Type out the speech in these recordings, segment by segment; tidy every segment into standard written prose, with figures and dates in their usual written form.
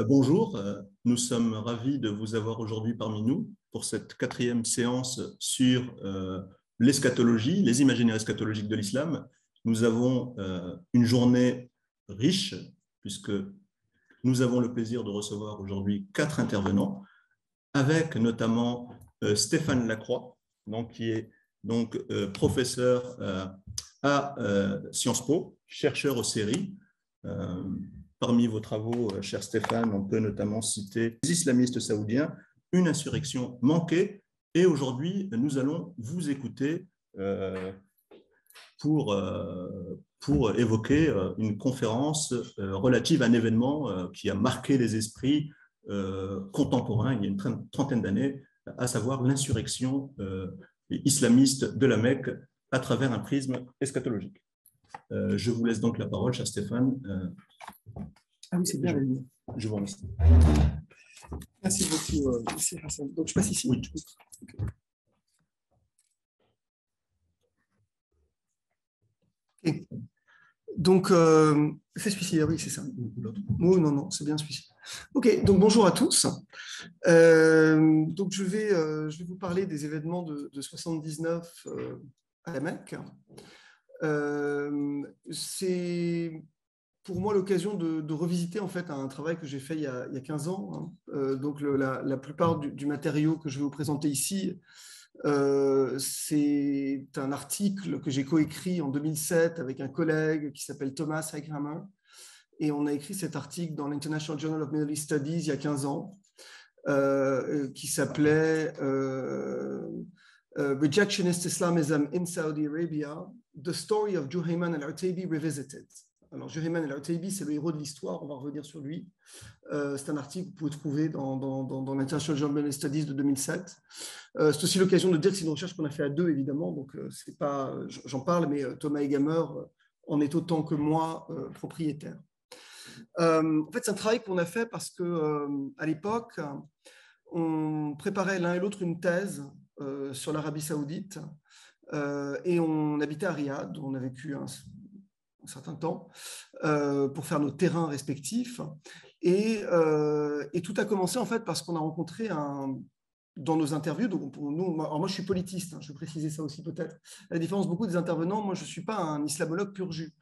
Bonjour, nous sommes ravis de vous avoir aujourd'hui parmi nous pour cette quatrième séance sur l'eschatologie, les imaginaires eschatologiques de l'islam. Nous avons une journée riche puisque nous avons le plaisir de recevoir aujourd'hui 4 intervenants, avec notamment Stéphane Lacroix, qui est professeur à Sciences Po, chercheur au CERI. Parmi vos travaux, cher Stéphane, on peut notamment citer les islamistes saoudiens, une insurrection manquée. Et aujourd'hui, nous allons vous écouter pour évoquer une conférence relative à un événement qui a marqué les esprits contemporains il y a une trentaine d'années, à savoir l'insurrection islamiste de la Mecque à travers un prisme eschatologique. Je vous laisse donc la parole, cher Stéphane. Ah oui, c'est bien. Je vous remercie. Merci beaucoup, merci Hassan. Donc, je passe ici. Oui. Okay. Donc, c'est celui-ci, oui, c'est ça. Oh, non, c'est bien celui-ci. Ok, donc bonjour à tous. Donc, je vais vous parler des événements de 79 à la Mecque. C'est pour moi l'occasion de revisiter en fait un travail que j'ai fait il y a 15 ans. Donc la plupart du matériau que je vais vous présenter ici, c'est un article que j'ai coécrit en 2007 avec un collègue qui s'appelle Thomas Heikhammer. Et on a écrit cet article dans l'International Journal of Middle East Studies il y a 15 ans, qui s'appelait Rejectionist Islamism in Saudi Arabia, The Story of Juhayman al-Urtaybi Revisited. Alors, Juhayman al-Urtaybi, c'est le héros de l'histoire, on va revenir sur lui. C'est un article que vous pouvez trouver dans l'International Journal of Middle East Studies de 2007. C'est aussi l'occasion de dire que c'est une recherche qu'on a fait à deux, évidemment, donc c'est pas, j'en parle, mais Thomas Heikhammer en est autant que moi propriétaire. En fait, c'est un travail qu'on a fait parce qu'à l'époque, on préparait l'un et l'autre une thèse sur l'Arabie Saoudite et on habitait à Riyad, où on a vécu un certain temps pour faire nos terrains respectifs. Et tout a commencé en fait parce qu'on a rencontré dans nos interviews, donc pour nous, alors moi je suis politiste, je vais préciser ça aussi peut-être, à la différence de beaucoup des intervenants, moi je ne suis pas un islamologue pur jus.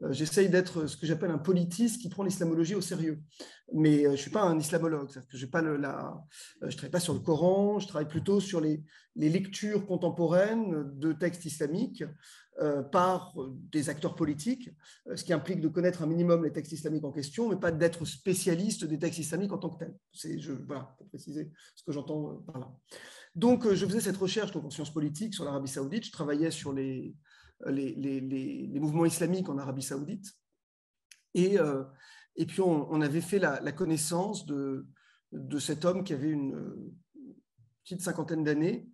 J'essaye d'être ce que j'appelle un politiste qui prend l'islamologie au sérieux. Mais je ne suis pas un islamologue, c'est-à-dire que je ne travaille pas sur le Coran, je travaille plutôt sur les lectures contemporaines de textes islamiques par des acteurs politiques, ce qui implique de connaître un minimum les textes islamiques en question, mais pas d'être spécialiste des textes islamiques en tant que tel. Voilà, pour préciser ce que j'entends par là. Donc, je faisais cette recherche en sciences politiques sur l'Arabie Saoudite. Je travaillais sur les mouvements islamiques en Arabie Saoudite. Et puis, on avait fait la connaissance de cet homme qui avait une petite cinquantaine d'années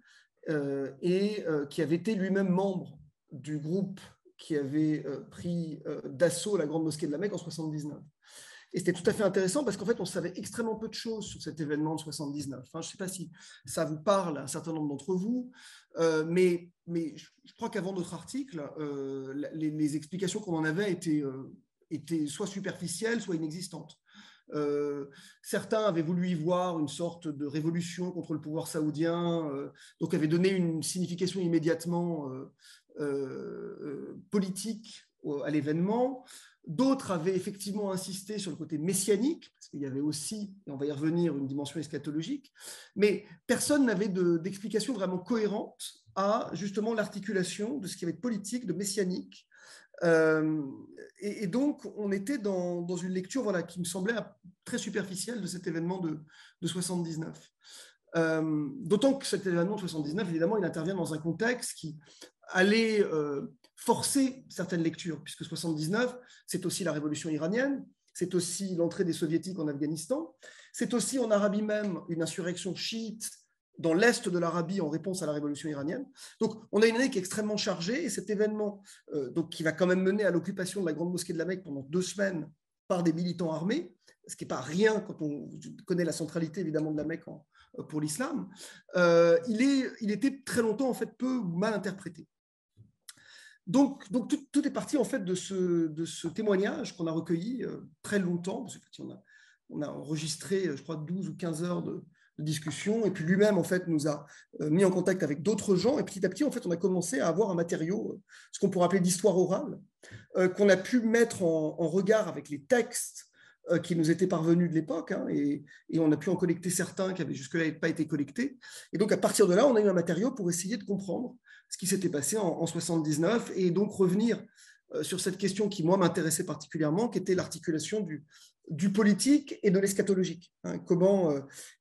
et qui avait été lui-même membre du groupe qui avait pris d'assaut la grande mosquée de la Mecque en 79. Et c'était tout à fait intéressant parce qu'en fait, on savait extrêmement peu de choses sur cet événement de 79. Enfin, je ne sais pas si ça vous parle à un certain nombre d'entre vous, mais je crois qu'avant notre article, les explications qu'on en avait étaient soit superficielles, soit inexistantes. Certains avaient voulu y voir une sorte de révolution contre le pouvoir saoudien, donc avaient donné une signification immédiatement politique à l'événement. D'autres avaient effectivement insisté sur le côté messianique, parce qu'il y avait aussi, et on va y revenir, une dimension eschatologique, mais personne n'avait d'explication vraiment cohérente à justement l'articulation de ce qui avait de politique, de messianique. Et donc, on était dans une lecture qui me semblait très superficielle de cet événement de 79. D'autant que cet événement de 79, évidemment, il intervient dans un contexte qui allait forcer certaines lectures, puisque 79, c'est aussi la révolution iranienne, c'est aussi l'entrée des soviétiques en Afghanistan, c'est aussi en Arabie même une insurrection chiite dans l'est de l'Arabie en réponse à la révolution iranienne. Donc, on a une année qui est extrêmement chargée, et cet événement qui va quand même mener à l'occupation de la grande mosquée de la Mecque pendant 2 semaines par des militants armés, ce qui n'est pas rien quand on connaît la centralité évidemment de la Mecque pour l'islam, il était très longtemps en fait peu ou mal interprété. Donc tout est parti en fait de ce témoignage qu'on a recueilli très longtemps, parce qu'on a on a enregistré, je crois, 12 ou 15 heures de discussion, et puis lui-même, en fait, nous a mis en contact avec d'autres gens, et petit à petit, en fait, on a commencé à avoir un matériau, ce qu'on pourrait appeler d'histoire orale, qu'on a pu mettre en regard avec les textes qui nous étaient parvenus de l'époque, hein, et on a pu en collecter certains qui avaient jusque-là pas été collectés. Et donc, à partir de là, on a eu un matériau pour essayer de comprendre ce qui s'était passé en 79, et donc revenir sur cette question qui, moi, m'intéressait particulièrement, qui était l'articulation du politique et de l'eschatologique. Hein, comment,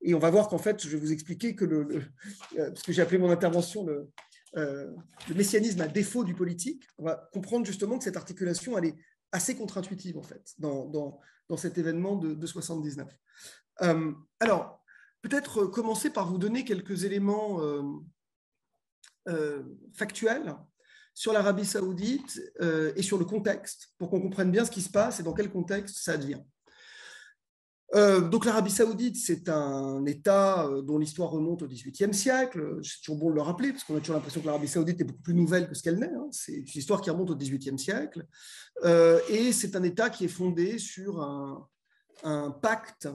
et on va voir qu'en fait, je vais vous expliquer que parce que j'ai appelé mon intervention le messianisme à défaut du politique. On va comprendre justement que cette articulation, elle est assez contre-intuitive, en fait, dans cet événement de 79. Alors, peut-être commencer par vous donner quelques éléments factuels sur l'Arabie saoudite et sur le contexte, pour qu'on comprenne bien ce qui se passe et dans quel contexte ça advient. Donc l'Arabie saoudite, c'est un État dont l'histoire remonte au XVIIIe siècle. C'est toujours bon de le rappeler, parce qu'on a toujours l'impression que l'Arabie saoudite est beaucoup plus nouvelle que ce qu'elle n'est. Hein. C'est une histoire qui remonte au XVIIIe siècle. Et c'est un État qui est fondé sur un pacte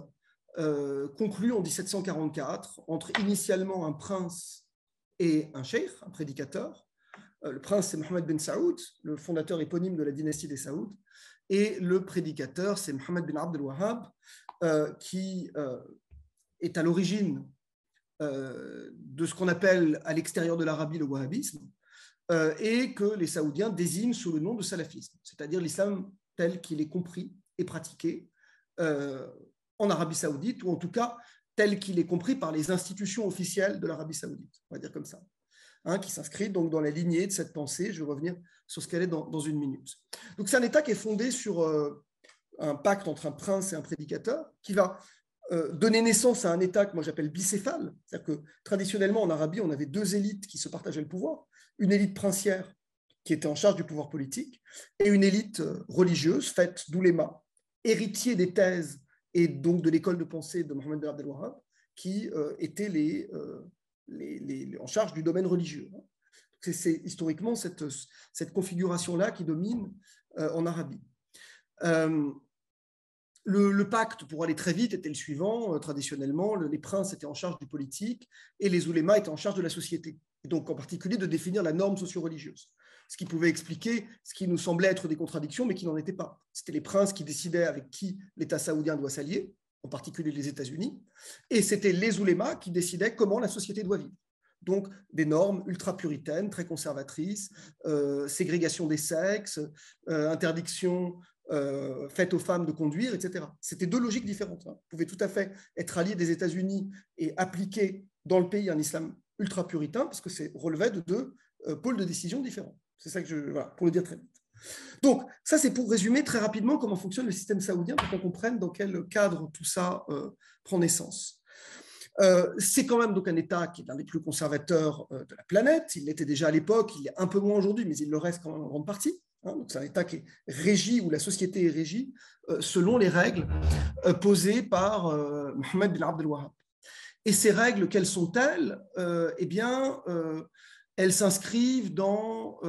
conclu en 1744 entre initialement un prince et un cheikh, un prédicateur. Le prince, c'est Mohammed bin Saoud, le fondateur éponyme de la dynastie des Saouds, et le prédicateur, c'est Mohammed bin Abd al-Wahhab, qui est à l'origine de ce qu'on appelle à l'extérieur de l'Arabie le wahhabisme, et que les Saoudiens désignent sous le nom de salafisme, c'est-à-dire l'islam tel qu'il est compris et pratiqué en Arabie saoudite, ou en tout cas tel qu'il est compris par les institutions officielles de l'Arabie saoudite, on va dire comme ça. Hein, qui s'inscrit donc dans la lignée de cette pensée. Je vais revenir sur ce qu'elle est dans une minute. Donc c'est un État qui est fondé sur un pacte entre un prince et un prédicateur, qui va donner naissance à un État que moi j'appelle bicéphale. C'est-à-dire que traditionnellement en Arabie, on avait deux élites qui se partageaient le pouvoir. Une élite princière qui était en charge du pouvoir politique et une élite religieuse faite d'oulémas, héritiers des thèses et donc de l'école de pensée de Mohammed bin Abd al-Wahhab, qui étaient en charge du domaine religieux. C'est historiquement cette configuration-là qui domine en Arabie. Le pacte, pour aller très vite, était le suivant. Traditionnellement, les princes étaient en charge du politique et les oulémas étaient en charge de la société, et donc en particulier de définir la norme socio-religieuse, ce qui pouvait expliquer ce qui nous semblait être des contradictions, mais qui n'en était pas. C'était les princes qui décidaient avec qui l'État saoudien doit s'allier, en particulier les États-Unis, et c'était les oulémas qui décidaient comment la société doit vivre. Donc, des normes ultra-puritaines, très conservatrices, ségrégation des sexes, interdiction faite aux femmes de conduire, etc. C'était deux logiques différentes. Hein. Vous pouvez tout à fait être allié des États-Unis et appliquer dans le pays un islam ultra-puritain, parce que c'est relevait de deux pôles de décision différents. C'est ça que voilà, pour le dire très vite. Donc, ça, c'est pour résumer très rapidement comment fonctionne le système saoudien, pour qu'on comprenne dans quel cadre tout ça prend naissance. C'est quand même donc un État qui est l'un des plus conservateurs de la planète. Il l'était déjà à l'époque, il est un peu moins aujourd'hui, mais il le reste quand même en grande partie. Hein. Donc, c'est un État qui est régi, où la société est régie selon les règles posées par Mohammed bin Abd al-Wahhab. Et ces règles, quelles sont-elles? Eh bien, elles s'inscrivent dans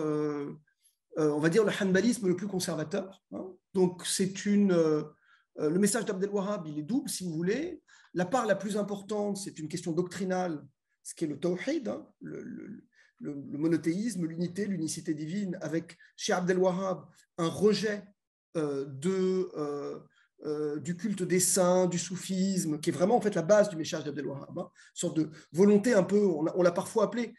on va dire le hanbalisme le plus conservateur. Hein. Donc, c'est le message d'Abd al-Wahhab, il est double, si vous voulez. La part la plus importante, c'est une question doctrinale, ce qui est le tawhid, hein, le monothéisme, l'unité, l'unicité divine, avec chez Abd al-Wahhab un rejet du culte des saints, du soufisme, qui est vraiment en fait la base du message d'Abd al-Wahhab. Hein, une sorte de volonté un peu, on l'a parfois appelé,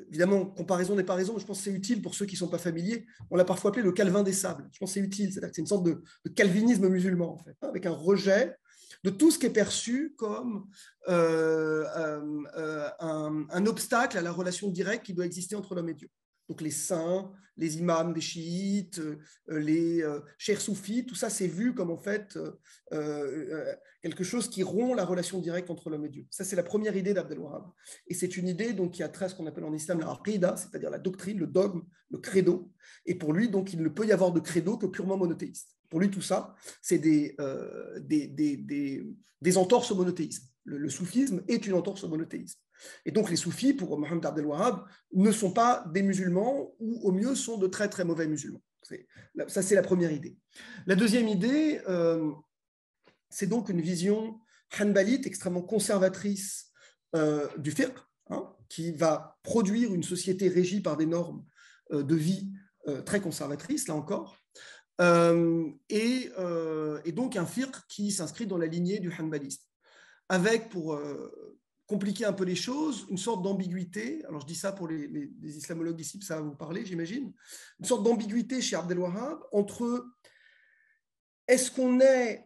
évidemment, comparaison n'est pas raison, mais je pense que c'est utile pour ceux qui ne sont pas familiers. On l'a parfois appelé le Calvin des sables. Je pense que c'est utile, c'est-à-dire que c'est une sorte de calvinisme musulman, en fait, hein, avec un rejet de tout ce qui est perçu comme un obstacle à la relation directe qui doit exister entre l'homme et Dieu. Donc les saints, les imams des chiites, les cheikhs soufis, tout ça c'est vu comme en fait quelque chose qui rompt la relation directe entre l'homme et Dieu. Ça c'est la première idée d'Abd al-Wahhab. Et c'est une idée donc, qui a trait à ce qu'on appelle en islam la aqida, c'est-à-dire la doctrine, le dogme, le credo. Et pour lui, donc, il ne peut y avoir de credo que purement monothéiste. Pour lui, tout ça, c'est des entorses au monothéisme. Le soufisme est une entorse au monothéisme. Et donc les soufis, pour Mohammed Abd al-Wahhab, ne sont pas des musulmans, ou au mieux sont de très très mauvais musulmans. Ça, c'est la première idée. La deuxième idée, c'est donc une vision hanbalite extrêmement conservatrice du fiqh, hein, qui va produire une société régie par des normes de vie très conservatrices, là encore, et donc un fiqh qui s'inscrit dans la lignée du hanbalisme, avec, pour compliquer un peu les choses, une sorte d'ambiguïté. Alors je dis ça pour les islamologues ici, ça va vous parler, j'imagine. Une sorte d'ambiguïté chez Abdel Wahhab entre est-ce qu'on est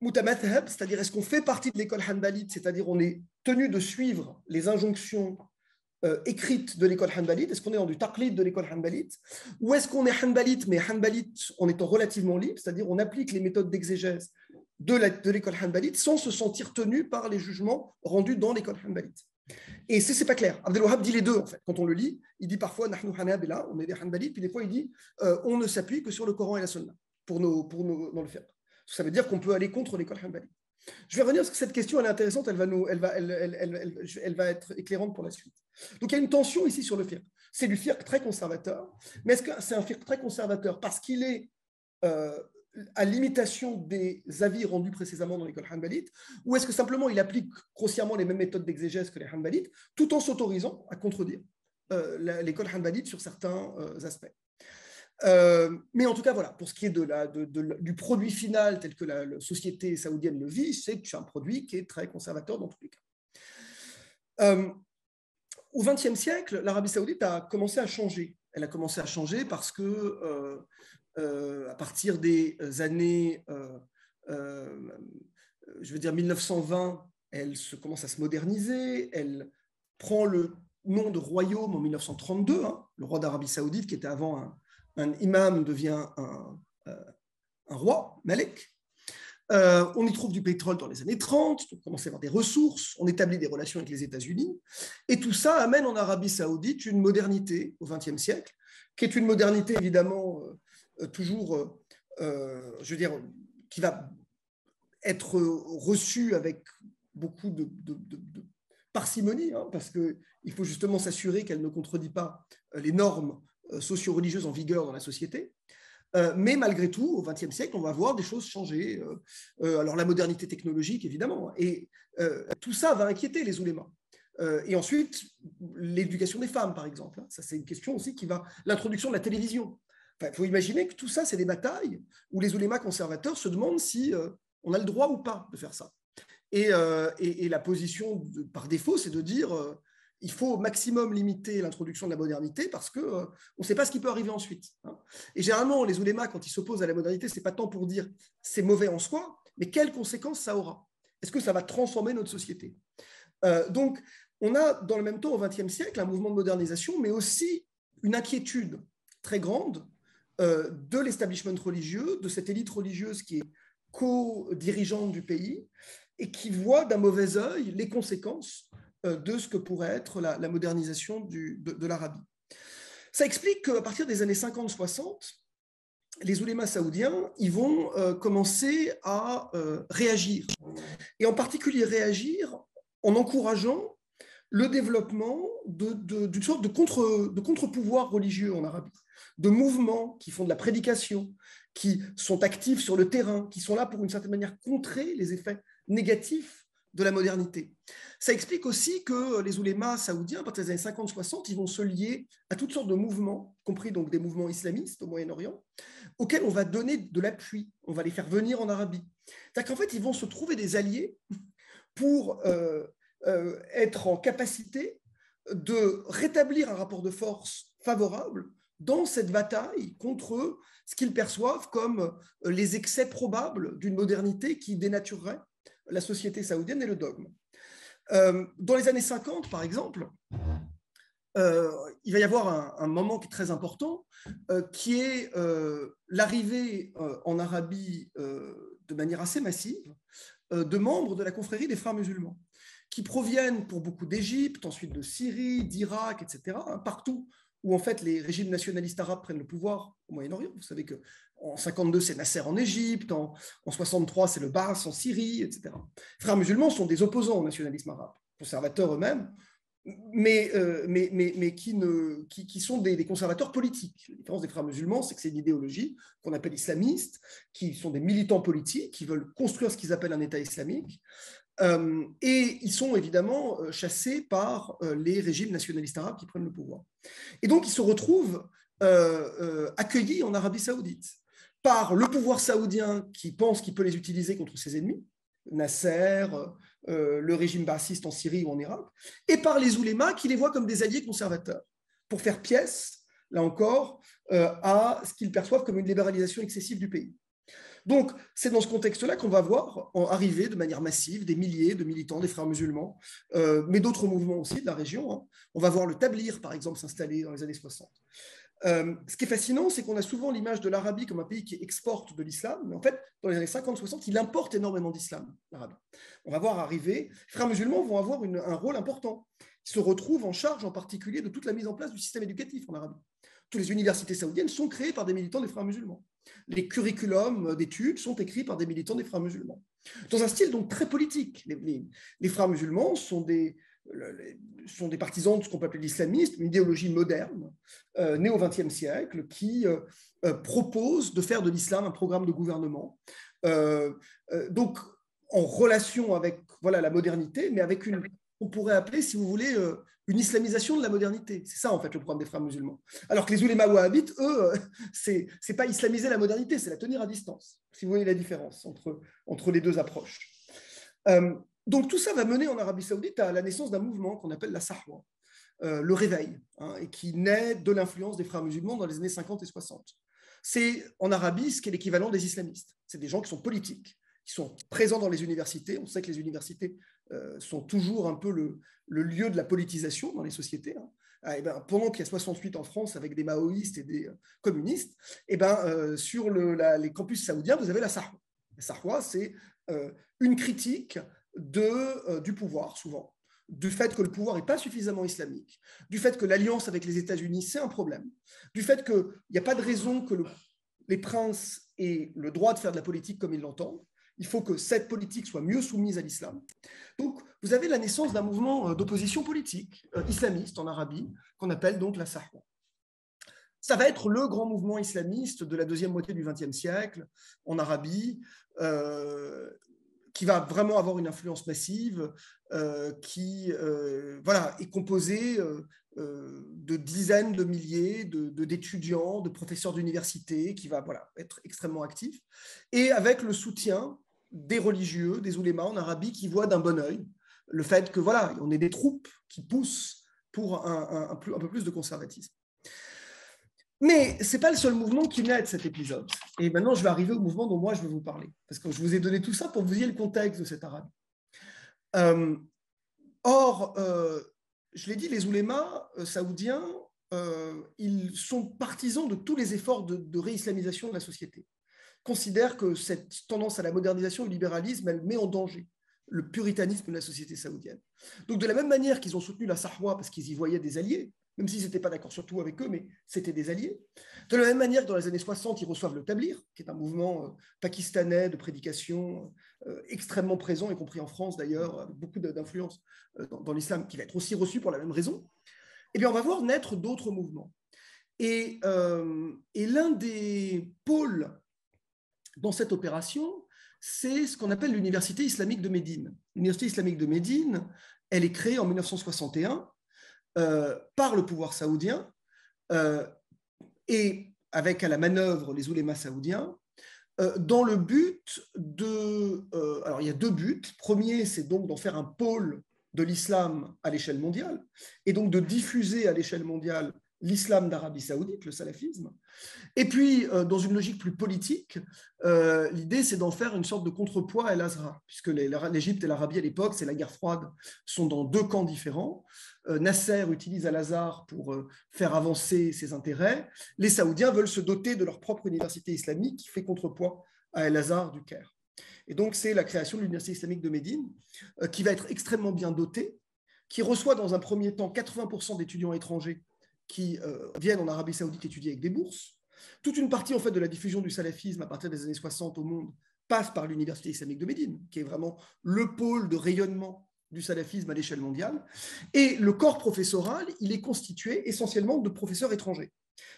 mutamathhab, c'est-à-dire est-ce qu'on fait partie de l'école hanbalite, c'est-à-dire on est tenu de suivre les injonctions écrites de l'école hanbalite, est-ce qu'on est dans du taqlid de l'école hanbalite, ou est-ce qu'on est hanbalite, mais hanbalite en étant relativement libre, c'est-à-dire on applique les méthodes d'exégèse de l'école hanbalite sans se sentir tenu par les jugements rendus dans l'école hanbalite. Et c'est pas clair. Abdel Wahhab dit les deux, en fait. Quand on le lit, il dit parfois « Nahnu hanabila », on est des hanbalites, puis des fois il dit on ne s'appuie que sur le Coran et la Sunna pour dans le fiqh. Ça veut dire qu'on peut aller contre l'école hanbalite. Je vais revenir parce que cette question elle est intéressante, elle va être éclairante pour la suite. Donc il y a une tension ici sur le fiqh. C'est du fiqh très conservateur, mais est-ce que c'est un fiqh très conservateur parce qu'il est à l'imitation des avis rendus précédemment dans l'école hanbalite, ou est-ce que simplement il applique grossièrement les mêmes méthodes d'exégèse que les hanbalites, tout en s'autorisant à contredire l'école hanbalite sur certains aspects. Mais en tout cas, voilà, pour ce qui est du produit final tel que la société saoudienne le vit, c'est un produit qui est très conservateur dans tous les cas. Au XXe siècle, l'Arabie saoudite a commencé à changer. Elle a commencé à changer parce que à partir des années, je veux dire 1920, elle commence à se moderniser, elle prend le nom de royaume en 1932, hein, le roi d'Arabie saoudite qui était avant un imam devient un roi, Malik. On y trouve du pétrole dans les années 30, on commence à avoir des ressources, on établit des relations avec les États-Unis, et tout ça amène en Arabie saoudite une modernité au XXe siècle, qui est une modernité évidemment toujours, je veux dire, qui va être reçue avec beaucoup de parcimonie, hein, parce qu'il faut justement s'assurer qu'elle ne contredit pas les normes socio-religieuses en vigueur dans la société. Mais malgré tout, au XXe siècle, on va voir des choses changer. Alors la modernité technologique, évidemment, et tout ça va inquiéter les oulémas. Et ensuite, l'éducation des femmes, par exemple. Ça, c'est une question aussi qui va... L'introduction de la télévision. Il faut imaginer que tout ça, c'est des batailles où les oulémas conservateurs se demandent si on a le droit ou pas de faire ça. Et la position par défaut, c'est de dire il faut au maximum limiter l'introduction de la modernité parce qu'on ne sait pas ce qui peut arriver ensuite. Hein. Et généralement, les oulémas, quand ils s'opposent à la modernité, ce n'est pas tant pour dire c'est mauvais en soi, mais quelles conséquences ça aura. Est-ce que ça va transformer notre société? Donc, on a dans le même temps, au XXe siècle, un mouvement de modernisation, mais aussi une inquiétude très grande de l'establishment religieux, de cette élite religieuse qui est co-dirigeante du pays et qui voit d'un mauvais œil les conséquences de ce que pourrait être la modernisation de l'Arabie. Ça explique qu'à partir des années 50-60, les oulémas saoudiens ils vont commencer à réagir. Et en particulier réagir en encourageant le développement d'une sorte de contre-pouvoir religieux en Arabie, de mouvements qui font de la prédication, qui sont actifs sur le terrain, qui sont là pour une certaine manière contrer les effets négatifs de la modernité. Ça explique aussi que les oulémas saoudiens, à partir des années 50-60, ils vont se lier à toutes sortes de mouvements, y compris donc des mouvements islamistes au Moyen-Orient, auxquels on va donner de l'appui, on va les faire venir en Arabie. C'est-à-dire qu'en fait, ils vont se trouver des alliés pour être en capacité de rétablir un rapport de force favorable dans cette bataille contre ce qu'ils perçoivent comme les excès probables d'une modernité qui dénaturerait la société saoudienne et le dogme. Dans les années 50, par exemple, il va y avoir un moment qui est très important, qui est l'arrivée en Arabie de manière assez massive de membres de la confrérie des frères musulmans, qui proviennent pour beaucoup d'Égypte, ensuite de Syrie, d'Irak, etc., hein, partout où en fait les régimes nationalistes arabes prennent le pouvoir au Moyen-Orient. Vous savez qu'en 52, c'est Nasser en Égypte, en 63, c'est le Baas en Syrie, etc. Les frères musulmans sont des opposants au nationalisme arabe, conservateurs eux-mêmes, qui sont des conservateurs politiques. La différence des frères musulmans, c'est que c'est une idéologie qu'on appelle islamiste, qui sont des militants politiques, qui veulent construire ce qu'ils appellent un État islamique. Et ils sont évidemment chassés par les régimes nationalistes arabes qui prennent le pouvoir. Et donc, ils se retrouvent accueillis en Arabie saoudite par le pouvoir saoudien qui pense qu'il peut les utiliser contre ses ennemis, Nasser, le régime baathiste en Syrie ou en Irak, et par les oulémas qui les voient comme des alliés conservateurs, pour faire pièce, là encore, à ce qu'ils perçoivent comme une libéralisation excessive du pays. Donc, c'est dans ce contexte-là qu'on va voir arriver de manière massive des milliers de militants des frères musulmans, mais d'autres mouvements aussi de la région. Hein. On va voir le Tablir, par exemple, s'installer dans les années 60. Ce qui est fascinant, c'est qu'on a souvent l'image de l'Arabie comme un pays qui exporte de l'islam, mais en fait, dans les années 50-60, il importe énormément d'islam, l'Arabie. On va voir arriver, les frères musulmans vont avoir un rôle important. Ils se retrouvent en charge en particulier de toute la mise en place du système éducatif en Arabie. Toutes les universités saoudiennes sont créées par des militants des frères musulmans. Les curriculums d'études sont écrits par des militants des frères musulmans. Dans un style donc très politique. Les frères musulmans sont des partisans de ce qu'on peut appeler l'islamisme, une idéologie moderne, née au XXe siècle, qui propose de faire de l'islam un programme de gouvernement. Donc, en relation avec la modernité, mais avec on pourrait appeler, si vous voulez, une islamisation de la modernité. C'est ça, en fait, le programme des frères musulmans. Alors que les oulémas wahhabites, eux, c'est pas islamiser la modernité, c'est la tenir à distance, si vous voyez la différence entre les deux approches. Donc, tout ça va mener en Arabie saoudite à la naissance d'un mouvement qu'on appelle la Sahwa, le réveil, hein, et qui naît de l'influence des frères musulmans dans les années 50 et 60. C'est en Arabie ce qui est l'équivalent des islamistes. C'est des gens qui sont politiques, qui sont présents dans les universités. On sait que les universités sont toujours un peu le lieu de la politisation dans les sociétés. Hein. Et ben, pendant qu'il y a 68 en France avec des maoïstes et des communistes, et ben, sur les campus saoudiens, vous avez la Sahwa. La Sahwa, c'est une critique du pouvoir, souvent, du fait que le pouvoir n'est pas suffisamment islamique, du fait que l'alliance avec les États-Unis, c'est un problème, du fait qu'il n'y a pas de raison que les princes aient le droit de faire de la politique comme ils l'entendent. Il faut que cette politique soit mieux soumise à l'islam. Donc, vous avez la naissance d'un mouvement d'opposition politique islamiste en Arabie, qu'on appelle donc la Sahwa. Ça va être le grand mouvement islamiste de la deuxième moitié du XXe siècle en Arabie, qui va vraiment avoir une influence massive, qui est composée de dizaines de milliers d'étudiants, de professeurs d'université, qui va être extrêmement actif, et avec le soutien des religieux, des oulémas en Arabie, qui voient d'un bon œil le fait que on ait des troupes qui poussent pour un peu plus de conservatisme. Mais ce n'est pas le seul mouvement qui naît de cet épisode. Et maintenant, je vais arriver au mouvement dont moi, je vais vous parler. Parce que je vous ai donné tout ça pour que vous ayez le contexte de cette Arabie. Je l'ai dit, les oulémas saoudiens, ils sont partisans de tous les efforts de réislamisation de la société. Ils considèrent que cette tendance à la modernisation et au libéralisme, elle met en danger le puritanisme de la société saoudienne. Donc, de la même manière qu'ils ont soutenu la Sahwa parce qu'ils y voyaient des alliés, même s'ils n'étaient pas d'accord sur tout avec eux, mais c'était des alliés. De la même manière que dans les années 60, ils reçoivent le Tablir, qui est un mouvement pakistanais de prédication extrêmement présent, y compris en France d'ailleurs, avec beaucoup d'influence dans l'islam, qui va être aussi reçu pour la même raison. Eh bien, on va voir naître d'autres mouvements. Et l'un des pôles dans cette opération, c'est ce qu'on appelle l'Université islamique de Médine. L'Université islamique de Médine, elle est créée en 1961 par le pouvoir saoudien et avec à la manœuvre les oulémas saoudiens dans le but alors il y a deux buts. Premier, c'est donc d'en faire un pôle de l'islam à l'échelle mondiale et donc de diffuser à l'échelle mondiale l'islam d'Arabie saoudite, le salafisme. Et puis, dans une logique plus politique, l'idée, c'est d'en faire une sorte de contrepoids à l'Azhar, puisque l'Égypte et l'Arabie à l'époque, c'est la guerre froide, sont dans deux camps différents. Nasser utilise Al-Azhar pour faire avancer ses intérêts. Les Saoudiens veulent se doter de leur propre université islamique qui fait contrepoids à Al-Azhar du Caire. Et donc, c'est la création de l'Université islamique de Médine, qui va être extrêmement bien dotée, qui reçoit dans un premier temps 80% d'étudiants étrangers qui viennent en Arabie saoudite étudier avec des bourses. Toute une partie en fait, de la diffusion du salafisme à partir des années 60 au monde passe par l'Université islamique de Médine, qui est vraiment le pôle de rayonnement du salafisme à l'échelle mondiale. Et le corps professoral, il est constitué essentiellement de professeurs étrangers,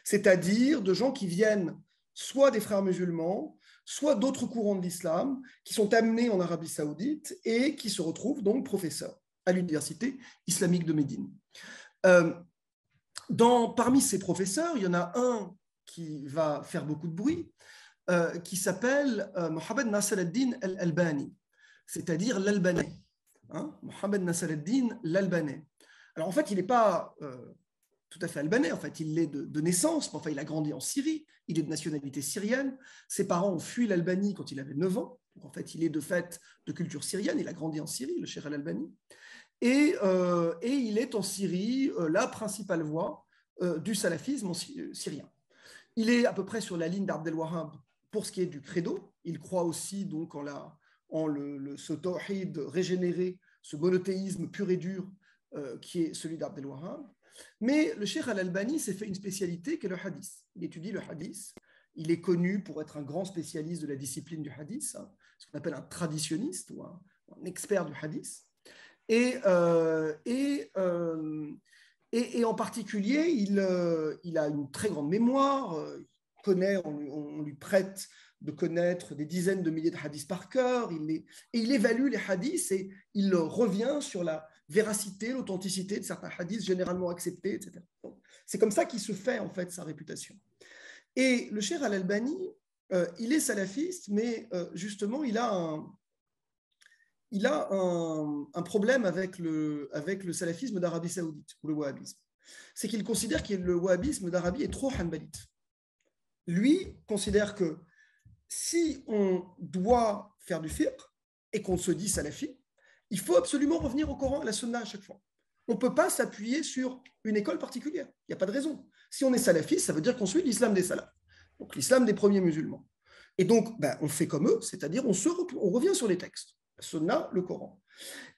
c'est-à-dire de gens qui viennent soit des frères musulmans, soit d'autres courants de l'islam, qui sont amenés en Arabie saoudite et qui se retrouvent donc professeurs à l'université islamique de Médine. Parmi ces professeurs, il y en a un qui va faire beaucoup de bruit, qui s'appelle Mohamed Nasser al-Din al-Albani, c'est-à-dire l'Albanais. Mohamed Nasser al-Din l'Albanais. Alors en fait, il n'est pas tout à fait albanais, en fait, il l'est de naissance, mais enfin, il a grandi en Syrie, il est de nationalité syrienne, ses parents ont fui l'Albanie quand il avait 9 ans, donc en fait, il est de fait de culture syrienne, il a grandi en Syrie, le Cheikh al-Albani, et il est en Syrie la principale voix du salafisme syrien. Il est à peu près sur la ligne d'Abdel Wahhab pour ce qui est du credo, il croit aussi donc ce tawhid régénéré, ce monothéisme pur et dur qui est celui d'Abdel Wahhab. Mais le Cheikh al-Albani s'est fait une spécialité qui est le hadith. Il étudie le hadith. Il est connu pour être un grand spécialiste de la discipline du hadith, ce qu'on appelle un traditionniste ou un expert du hadith. Et en particulier, il a une très grande mémoire. On lui prête de connaître des dizaines de milliers de hadiths par cœur. Il évalue les hadiths et il revient sur la véracité, l'authenticité de certains hadiths généralement acceptés, etc. C'est comme ça qu'il se fait en fait sa réputation. Et le Cheikh al-Albani, il est salafiste, mais justement, il a un problème avec le salafisme d'Arabie saoudite, ou le wahhabisme. C'est qu'il considère que le wahhabisme d'Arabie est trop hanbalite. Lui considère que si on doit faire du fiqh et qu'on se dit salafi, il faut absolument revenir au Coran et à la Sunna à chaque fois. On ne peut pas s'appuyer sur une école particulière. Il n'y a pas de raison. Si on est salafiste, ça veut dire qu'on suit l'islam des salafs, donc l'islam des premiers musulmans. Et donc, on fait comme eux, c'est-à-dire on revient sur les textes, la Sunna, le Coran.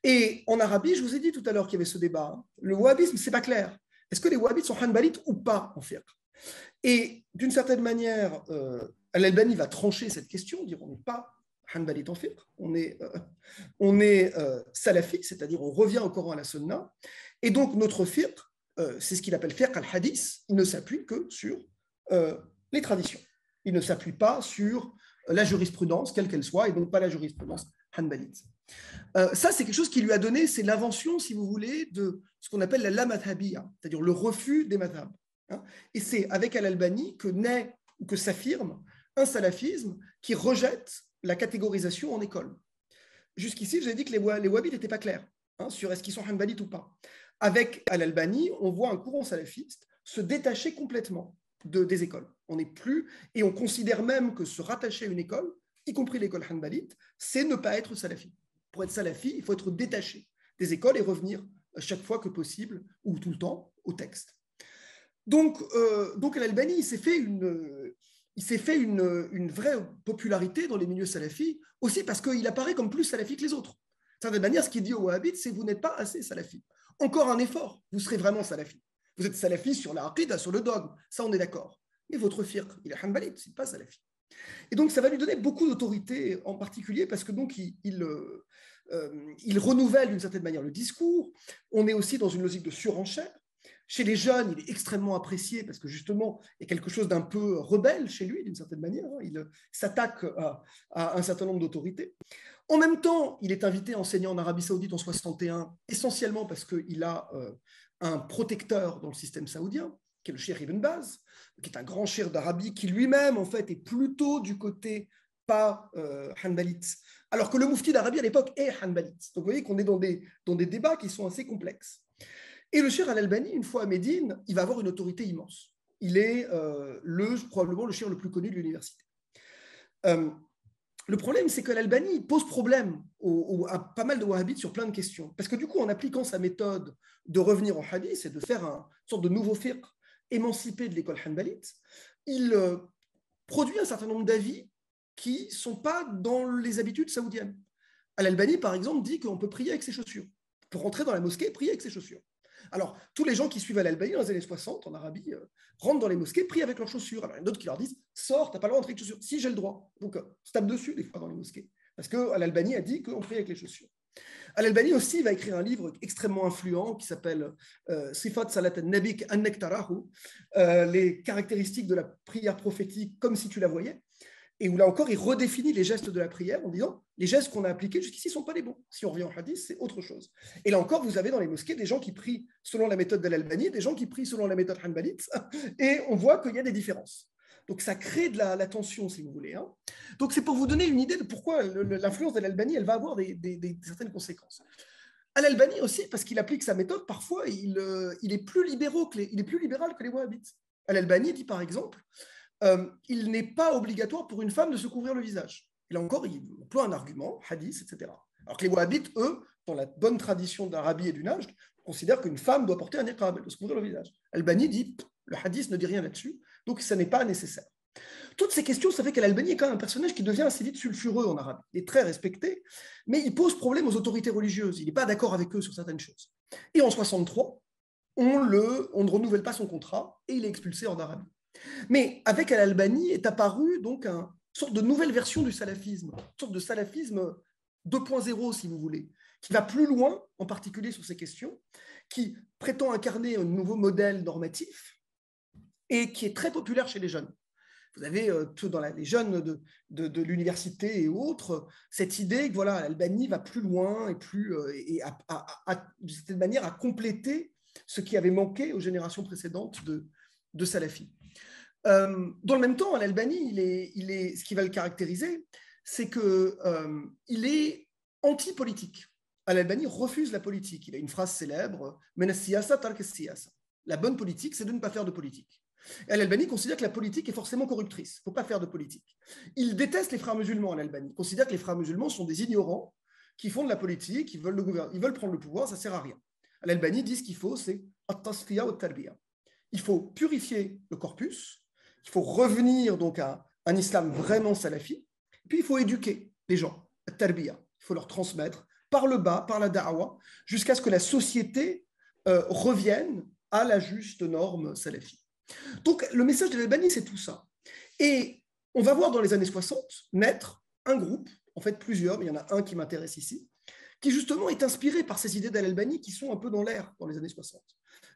Et en Arabie, je vous ai dit tout à l'heure qu'il y avait ce débat. Le wahhabisme, ce n'est pas clair. Est-ce que les wahhabites sont hanbalites ou pas en fiqh? Et d'une certaine manière, al-Albani va trancher cette question, dire on n'est pas hanbalite en fiqh, on est salafi, c'est-à-dire on revient au Coran à la Sunna. Et donc notre fiqh, c'est ce qu'il appelle fiqh al-hadith, il ne s'appuie que sur les traditions. Il ne s'appuie pas sur la jurisprudence, quelle qu'elle soit, et donc pas la jurisprudence hanbalite. Ça, c'est quelque chose qui lui a donné, c'est l'invention, si vous voulez, de ce qu'on appelle la madhabiyya, c'est-à-dire le refus des madhabs. Et c'est avec al-Albani que naît ou que s'affirme un salafisme qui rejette la catégorisation en école. Jusqu'ici, je vous ai dit que les wahhabites n'étaient pas clairs sur est-ce qu'ils sont hanbalites ou pas. Avec al-Albani, on voit un courant salafiste se détacher complètement des écoles. On n'est plus, et on considère même que se rattacher à une école, y compris l'école hanbalite, c'est ne pas être salafi. Pour être salafi, il faut être détaché des écoles et revenir chaque fois que possible, ou tout le temps, au texte. Donc al-Albani, il s'est fait une vraie popularité dans les milieux salafis, aussi parce qu'il apparaît comme plus salafi que les autres. De certaine manière, ce qu'il dit aux wahhabites, c'est vous n'êtes pas assez salafi. Encore un effort, vous serez vraiment salafi. Vous êtes salafi sur la aqida, sur le dogme, ça on est d'accord. Mais votre fiqh, il est hanbalite, c'est pas salafi. Et donc ça va lui donner beaucoup d'autorité, en particulier parce que donc il renouvelle d'une certaine manière le discours. On est aussi dans une logique de surenchère. Chez les jeunes, il est extrêmement apprécié parce que justement, il y a quelque chose d'un peu rebelle chez lui, d'une certaine manière. Il s'attaque à un certain nombre d'autorités. En même temps, il est invité à enseigner en Arabie saoudite en 61, essentiellement parce qu'il a un protecteur dans le système saoudien, qui est le Cheikh Ibn Baz, qui est un grand cheikh d'Arabie, qui lui-même, en fait, est plutôt du côté pas hanbalite, alors que le moufti d'Arabie à l'époque est hanbalite. Donc vous voyez qu'on est dans des débats qui sont assez complexes. Et le cheikh al-Albani, une fois à Médine, il va avoir une autorité immense. Il est probablement le cheikh le plus connu de l'université. Le problème, c'est que l'Albanie pose problème à pas mal de wahhabites sur plein de questions. Parce que du coup, en appliquant sa méthode de revenir au hadith et de faire une sorte de nouveau fiqh émancipé de l'école hanbalite, il produit un certain nombre d'avis qui ne sont pas dans les habitudes saoudiennes. Al-Albani, par exemple, dit qu'on peut prier avec ses chaussures. On peut rentrer dans la mosquée et prier avec ses chaussures. Alors, tous les gens qui suivent Al-Albani dans les années 60 en Arabie rentrent dans les mosquées, prient avec leurs chaussures. Alors, il y en a d'autres qui leur disent « Sors, tu n'as pas le droit d'entrer avec les chaussures. » Si, j'ai le droit. Donc, se tape dessus des fois dans les mosquées. Parce que Al-Albani a dit qu'on prie avec les chaussures. Al-Albani aussi va écrire un livre extrêmement influent qui s'appelle Sifat Salat al-Nabi annak tarahu, les caractéristiques de la prière prophétique comme si tu la voyais. Et où là encore, il redéfinit les gestes de la prière en disant les gestes qu'on a appliqués jusqu'ici ne sont pas les bons. Si on revient au hadith, c'est autre chose. Et là encore, vous avez dans les mosquées des gens qui prient selon la méthode d'Al-Albani, des gens qui prient selon la méthode hanbalite, et on voit qu'il y a des différences. Donc ça crée de la tension, si vous voulez. Donc c'est pour vous donner une idée de pourquoi l'influence d'Al-Albani, elle va avoir certaines conséquences. Al-Albani aussi, parce qu'il applique sa méthode, parfois il est plus libéral que les wahhabites. Al-Albani dit par exemple, il n'est pas obligatoire pour une femme de se couvrir le visage. Et là encore, il emploie un argument, hadith, etc. Alors que les wahhabites, eux, dans la bonne tradition d'Arabie et du Najd, considèrent qu'une femme doit porter un niqab, elle doit se couvrir le visage. Al-Albani dit, le hadith ne dit rien là-dessus, donc ça n'est pas nécessaire. Toutes ces questions, ça fait qu'Al-Albani est quand même un personnage qui devient assez vite sulfureux en arabe. Il est très respecté, mais il pose problème aux autorités religieuses. Il n'est pas d'accord avec eux sur certaines choses. Et en 63, on ne renouvelle pas son contrat et il est expulsé en Arabie. Mais avec Al-Albani est apparue donc une sorte de nouvelle version du salafisme, une sorte de salafisme 2.0 si vous voulez, qui va plus loin, en particulier sur ces questions, qui prétend incarner un nouveau modèle normatif et qui est très populaire chez les jeunes. Vous avez dans les jeunes de l'université et autres, cette idée que voilà, Al-Albani va plus loin et de cette manière à compléter ce qui avait manqué aux générations précédentes de salafis. Dans le même temps, Al-Albani, ce qui va le caractériser, c'est qu'il est anti-politique. Al-Albani refuse la politique. Il a une phrase célèbre, la bonne politique, c'est de ne pas faire de politique. Et Al-Albani considère que la politique est forcément corruptrice. Il ne faut pas faire de politique. Il déteste les frères musulmans, Al-Albani. Il considère que les frères musulmans sont des ignorants qui font de la politique, ils veulent prendre le pouvoir, ça ne sert à rien. Al-Albani dit ce qu'il faut, c'est at-tasfiya wa tarbiya. Il faut purifier le corpus, il faut revenir donc à un islam vraiment salafi, et puis il faut éduquer les gens, at-tarbiya. Il faut leur transmettre par le bas, par la da'wa, jusqu'à ce que la société revienne à la juste norme salafi. Donc, le message de Al-Albani, c'est tout ça. Et on va voir dans les années 60 naître un groupe, en fait plusieurs, mais il y en a un qui m'intéresse ici, qui justement est inspiré par ces idées d'Al-Albani qui sont un peu dans l'air dans les années 60.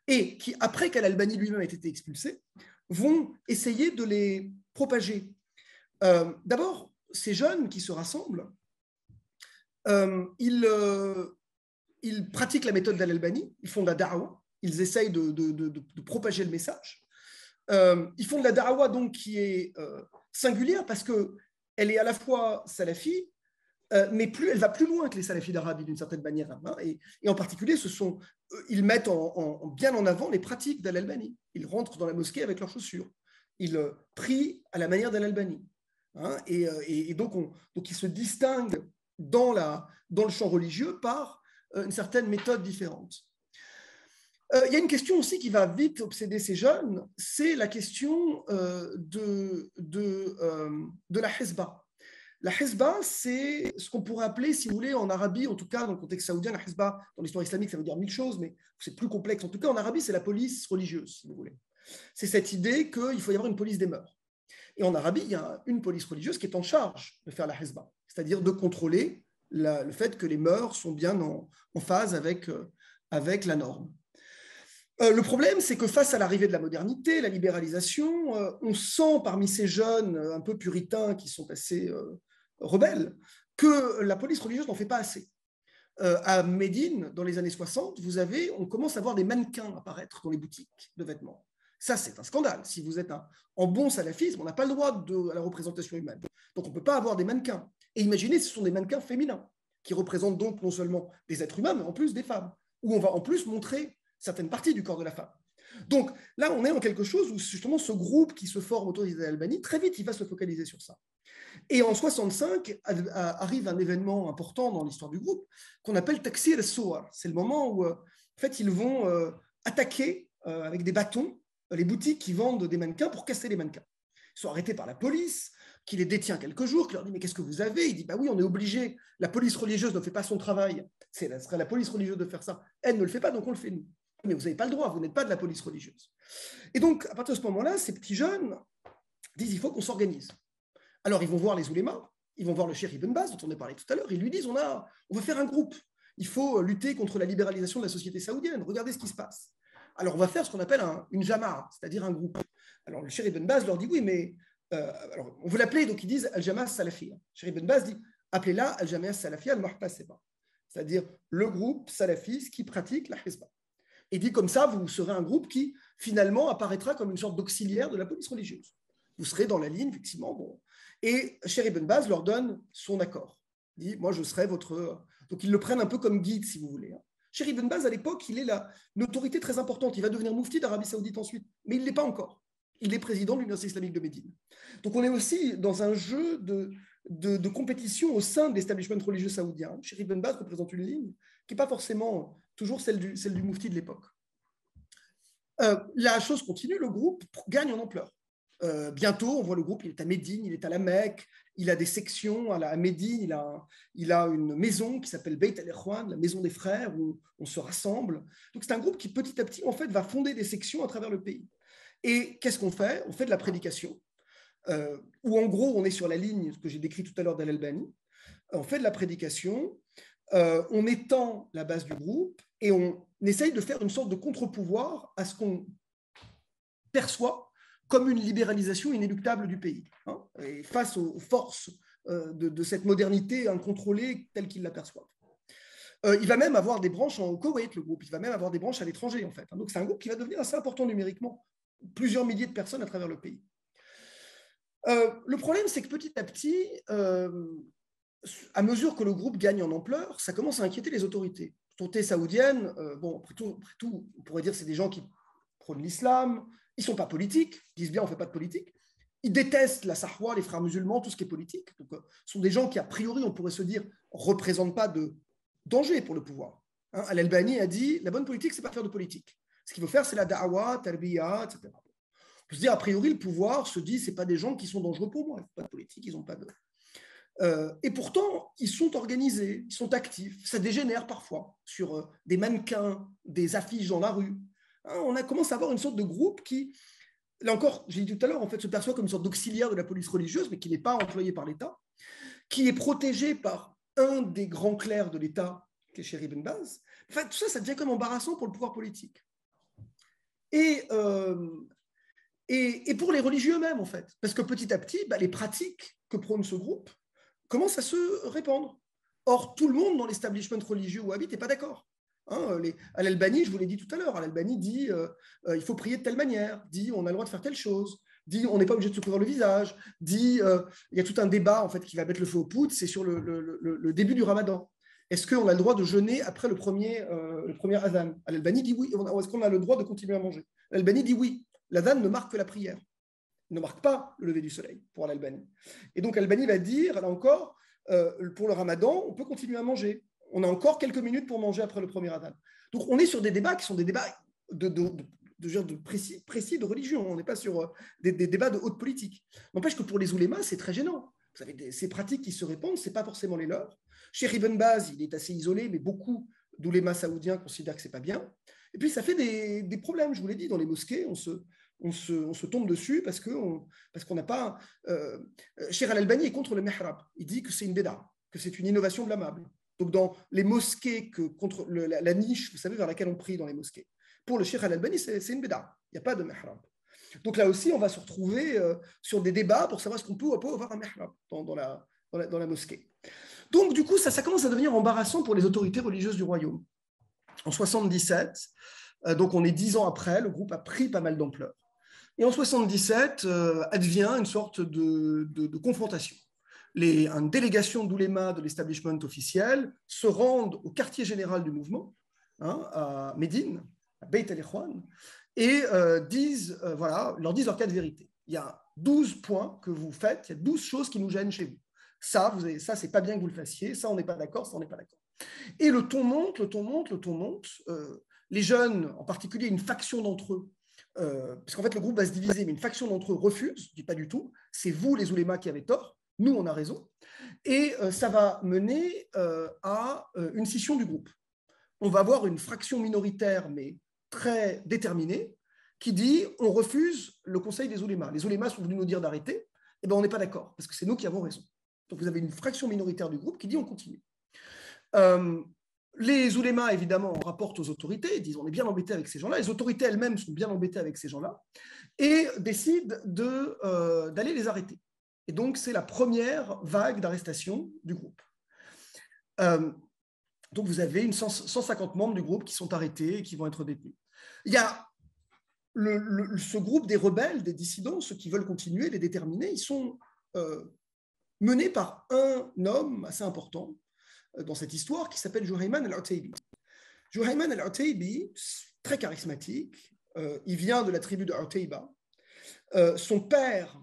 Et qui, après qu'Al-Albani lui-même ait été expulsé, vont essayer de les propager. D'abord, ces jeunes qui se rassemblent, ils pratiquent la méthode d'Al-Albani, ils font de la da'wa, ils essayent de propager le message. Ils font de la da'wa donc qui est singulière parce qu'elle est à la fois salafi, mais elle va plus loin que les salafis d'Arabie d'une certaine manière. Et en particulier, ils mettent bien en avant les pratiques d'Al-Albani. Ils rentrent dans la mosquée avec leurs chaussures. Ils prient à la manière d'Al-Albani. Et donc, ils se distinguent dans le champ religieux par une certaine méthode différente. Il y a une question aussi qui va vite obséder ces jeunes, c'est la question de la Hizba. La Hizba, c'est ce qu'on pourrait appeler, si vous voulez, en Arabie, en tout cas dans le contexte saoudien, la Hizba, dans l'histoire islamique, ça veut dire mille choses, mais c'est plus complexe. En tout cas, en Arabie, c'est la police religieuse, si vous voulez. C'est cette idée qu'il faut y avoir une police des mœurs. Et en Arabie, il y a une police religieuse qui est en charge de faire la Hizba, c'est-à-dire de contrôler le fait que les mœurs sont bien en phase avec la norme. Le problème, c'est que face à l'arrivée de la modernité, la libéralisation, on sent parmi ces jeunes un peu puritains qui sont assez rebelles que la police religieuse n'en fait pas assez. À Médine, dans les années 60, on commence à voir des mannequins apparaître dans les boutiques de vêtements. Ça, c'est un scandale. Si vous êtes en bon salafisme, on n'a pas le droit à la représentation humaine. Donc, on ne peut pas avoir des mannequins. Et imaginez, ce sont des mannequins féminins qui représentent donc non seulement des êtres humains, mais en plus des femmes, où on va en plus montrer certaines parties du corps de la femme. Donc là, on est en quelque chose où justement ce groupe qui se forme autour d'Al-Albani, très vite, il va se focaliser sur ça. Et en 65, arrive un événement important dans l'histoire du groupe qu'on appelle Taksir al-Suwar. C'est le moment où, en fait, ils vont attaquer avec des bâtons les boutiques qui vendent des mannequins pour casser les mannequins. Ils sont arrêtés par la police, qui les détient quelques jours, qui leur dit « Mais qu'est-ce que vous avez ?» Il dit « Bah oui, on est obligé. La police religieuse ne fait pas son travail. Ce serait la police religieuse de faire ça. Elle ne le fait pas, donc on le fait nous. Mais vous n'avez pas le droit, vous n'êtes pas de la police religieuse. » Et donc, à partir de ce moment-là, ces petits jeunes disent « Il faut qu'on s'organise. » Alors, ils vont voir les oulémas ils vont voir le Cheikh Ibn Baz, dont on a parlé tout à l'heure, ils lui disent, on veut faire un groupe, il faut lutter contre la libéralisation de la société saoudienne, regardez ce qui se passe. Alors on va faire ce qu'on appelle une jama'a, c'est-à-dire un groupe. Alors le Cheikh Ibn Baz leur dit, oui, mais alors, on veut l'appeler, donc ils disent Al-Jama'a Salafiyya. Cheikh Ibn Baz dit, appelez-la Al-Jama'a Salafiyya al-Muhtaseba, c'est-à-dire le groupe salafiste qui pratique la Hizba. Et dit comme ça, vous serez un groupe qui finalement apparaîtra comme une sorte d'auxiliaire de la police religieuse. Vous serez dans la ligne, effectivement. Bon. Et Cheikh Ibn Baz leur donne son accord. Il dit, moi je serai votre... Donc ils le prennent un peu comme guide, si vous voulez. Cheikh Ibn Baz, à l'époque, il est une autorité très importante. Il va devenir moufti d'Arabie Saoudite ensuite, mais il ne l'est pas encore. Il est président de l'Université islamique de Médine. Donc on est aussi dans un jeu de compétition au sein de l'establishment religieux saoudien. Cheikh Ibn Baz représente une ligne qui n'est pas forcément toujours celle du moufti de l'époque. La chose continue, le groupe gagne en ampleur. Bientôt, on voit le groupe, il est à Médine, il est à la Mecque, il a des sections à Médine, il a une maison qui s'appelle Beit al-Ikhwan, la maison des frères, où on se rassemble. Donc c'est un groupe qui petit à petit, en fait, va fonder des sections à travers le pays. Et qu'est-ce qu'on fait? On fait de la prédication, où en gros, on est sur la ligne que j'ai décrite tout à l'heure d'Al-Albani. On fait de la prédication, on étend la base du groupe et on essaye de faire une sorte de contre-pouvoir à ce qu'on perçoit comme une libéralisation inéluctable du pays, et face aux forces de cette modernité incontrôlée telle qu'ils l'aperçoivent. Il va même avoir des branches au Koweït, le groupe, il va même avoir des branches à l'étranger, en fait. Donc c'est un groupe qui va devenir assez important numériquement, plusieurs milliers de personnes à travers le pays. Le problème, c'est que petit à petit, à mesure que le groupe gagne en ampleur, ça commence à inquiéter les autorités. Les autorités saoudiennes, bon, après tout, on pourrait dire que c'est des gens qui prônent l'islam, ils ne sont pas politiques, ils disent bien on ne fait pas de politique, ils détestent la Sahwa, les frères musulmans, tout ce qui est politique. Donc, ce sont des gens qui, a priori, on pourrait se dire, ne représentent pas de danger pour le pouvoir. Al-Albani a dit, la bonne politique, ce n'est pas faire de politique. Ce qu'il faut faire, c'est la da'wa, tarbiya, etc. On peut se dire, a priori, le pouvoir se dit, ce n'est pas des gens qui sont dangereux pour moi, ils ne font pas de politique, ils n'ont pas de... et pourtant, ils sont organisés, ils sont actifs. Ça dégénère parfois sur des mannequins, des affiches dans la rue. On commence à avoir une sorte de groupe qui, là encore, j'ai dit tout à l'heure, en fait, se perçoit comme une sorte d'auxiliaire de la police religieuse, mais qui n'est pas employé par l'État, qui est protégé par un des grands clercs de l'État, qui est Cheikh Ibn Baz. Enfin, tout ça, ça devient comme embarrassant pour le pouvoir politique. Et pour les religieux eux-mêmes, en fait. Parce que petit à petit, les pratiques que prône ce groupe commencent à se répandre. Or, tout le monde dans l'establishment religieux wahhabite n'est pas d'accord. Al-Albani, je vous l'ai dit tout à l'heure, Al-Albani dit il faut prier de telle manière, dit on a le droit de faire telle chose, dit on n'est pas obligé de se couvrir le visage, dit il y a tout un débat en fait qui va mettre le feu aux poudres, c'est sur le début du Ramadan. Est-ce qu'on a le droit de jeûner après le premier adhan? Al-Albani dit oui. Ou est-ce qu'on a le droit de continuer à manger? Al-Albani dit oui. L'adhan ne marque que la prière. Il ne marque pas le lever du soleil pour Al-Albani. Et donc Al-Albani va dire, là encore, pour le Ramadan, on peut continuer à manger. On a encore quelques minutes pour manger après le premier adhan. Donc on est sur des débats qui sont des débats de précis de religion. On n'est pas sur des débats de haute politique. N'empêche que pour les oulémas, c'est très gênant. Vous avez ces pratiques qui se répandent, ce n'est pas forcément les leurs. Cheikh Ibn Baz, il est assez isolé, mais beaucoup d'oulémas saoudiens considèrent que ce n'est pas bien. Et puis ça fait des problèmes, je vous l'ai dit, dans les mosquées, on se tombe dessus parce qu'on n'a pas... Cheikh Al-Albani est contre le mihrab. Il dit que c'est une béda, que c'est une innovation blâmable. Donc dans les mosquées, contre la niche, vous savez, vers laquelle on prie dans les mosquées, pour le Cheikh Al-Albani, c'est une béda. Il n'y a pas de mihrab. Donc là aussi, on va se retrouver sur des débats pour savoir ce qu'on peut ou pas avoir un mihrab dans la mosquée. Donc du coup, ça commence à devenir embarrassant pour les autorités religieuses du royaume. En 77, donc on est 10 ans après, le groupe a pris pas mal d'ampleur. Et en 77, advient une sorte de confrontation. Une délégation d'oulémas de l'establishment officiel se rendent au quartier général du mouvement, à Médine, à Beit al-Ikhwan, et leur disent leur cas de vérité. Il y a 12 points que vous faites, il y a 12 choses qui nous gênent chez vous. Ça, c'est pas bien que vous le fassiez, ça, on n'est pas d'accord, ça, on n'est pas d'accord. Et le ton monte. Les jeunes, en particulier une faction d'entre eux, parce qu'en fait, le groupe va se diviser, mais une faction d'entre eux refuse, je dis pas du tout, c'est vous, les oulémas, qui avez tort, nous, on a raison, et ça va mener à une scission du groupe. On va avoir une fraction minoritaire, mais très déterminée, qui dit on refuse le conseil des oulémas. Les oulémas sont venus nous dire d'arrêter, et ben on n'est pas d'accord, parce que c'est nous qui avons raison. Donc vous avez une fraction minoritaire du groupe qui dit on continue. Les oulémas, évidemment, rapportent aux autorités, disent on est bien embêtés avec ces gens-là. Les autorités elles-mêmes sont bien embêtées avec ces gens-là et décident d'aller les arrêter. Et donc, c'est la première vague d'arrestation du groupe. Donc, vous avez 150 membres du groupe qui sont arrêtés et qui vont être détenus. Il y a ce groupe des rebelles, des dissidents, ceux qui veulent continuer, les déterminés, ils sont menés par un homme assez important dans cette histoire qui s'appelle Juhayman al-Utaybi. Juhayman al-Utaybi, très charismatique, il vient de la tribu de Utayba. Son père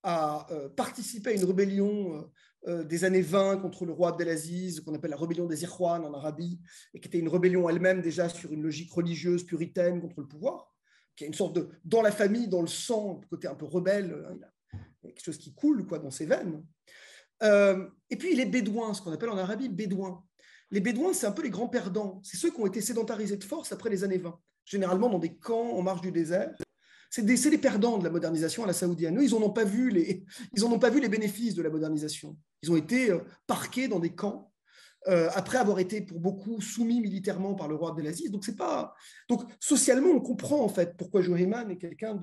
a participé à une rébellion des années 20 contre le roi Abdelaziz, qu'on appelle la rébellion des Ikhwan en Arabie, et qui était une rébellion elle-même déjà sur une logique religieuse puritaine contre le pouvoir, qui a une sorte de, dans la famille, dans le sang, côté un peu rebelle, il y a quelque chose qui coule quoi, dans ses veines. Et puis il est bédouin, ce qu'on appelle en Arabie bédouin. Les bédouins, c'est un peu les grands perdants. C'est ceux qui ont été sédentarisés de force après les années 20, généralement dans des camps en marge du désert. C'est les perdants de la modernisation à la saoudienne. Eux, ils n'en ont pas vu les bénéfices de la modernisation. Ils ont été parqués dans des camps après avoir été pour beaucoup soumis militairement par le roi Abdelaziz. Donc, socialement, on comprend en fait pourquoi Juhayman est quelqu'un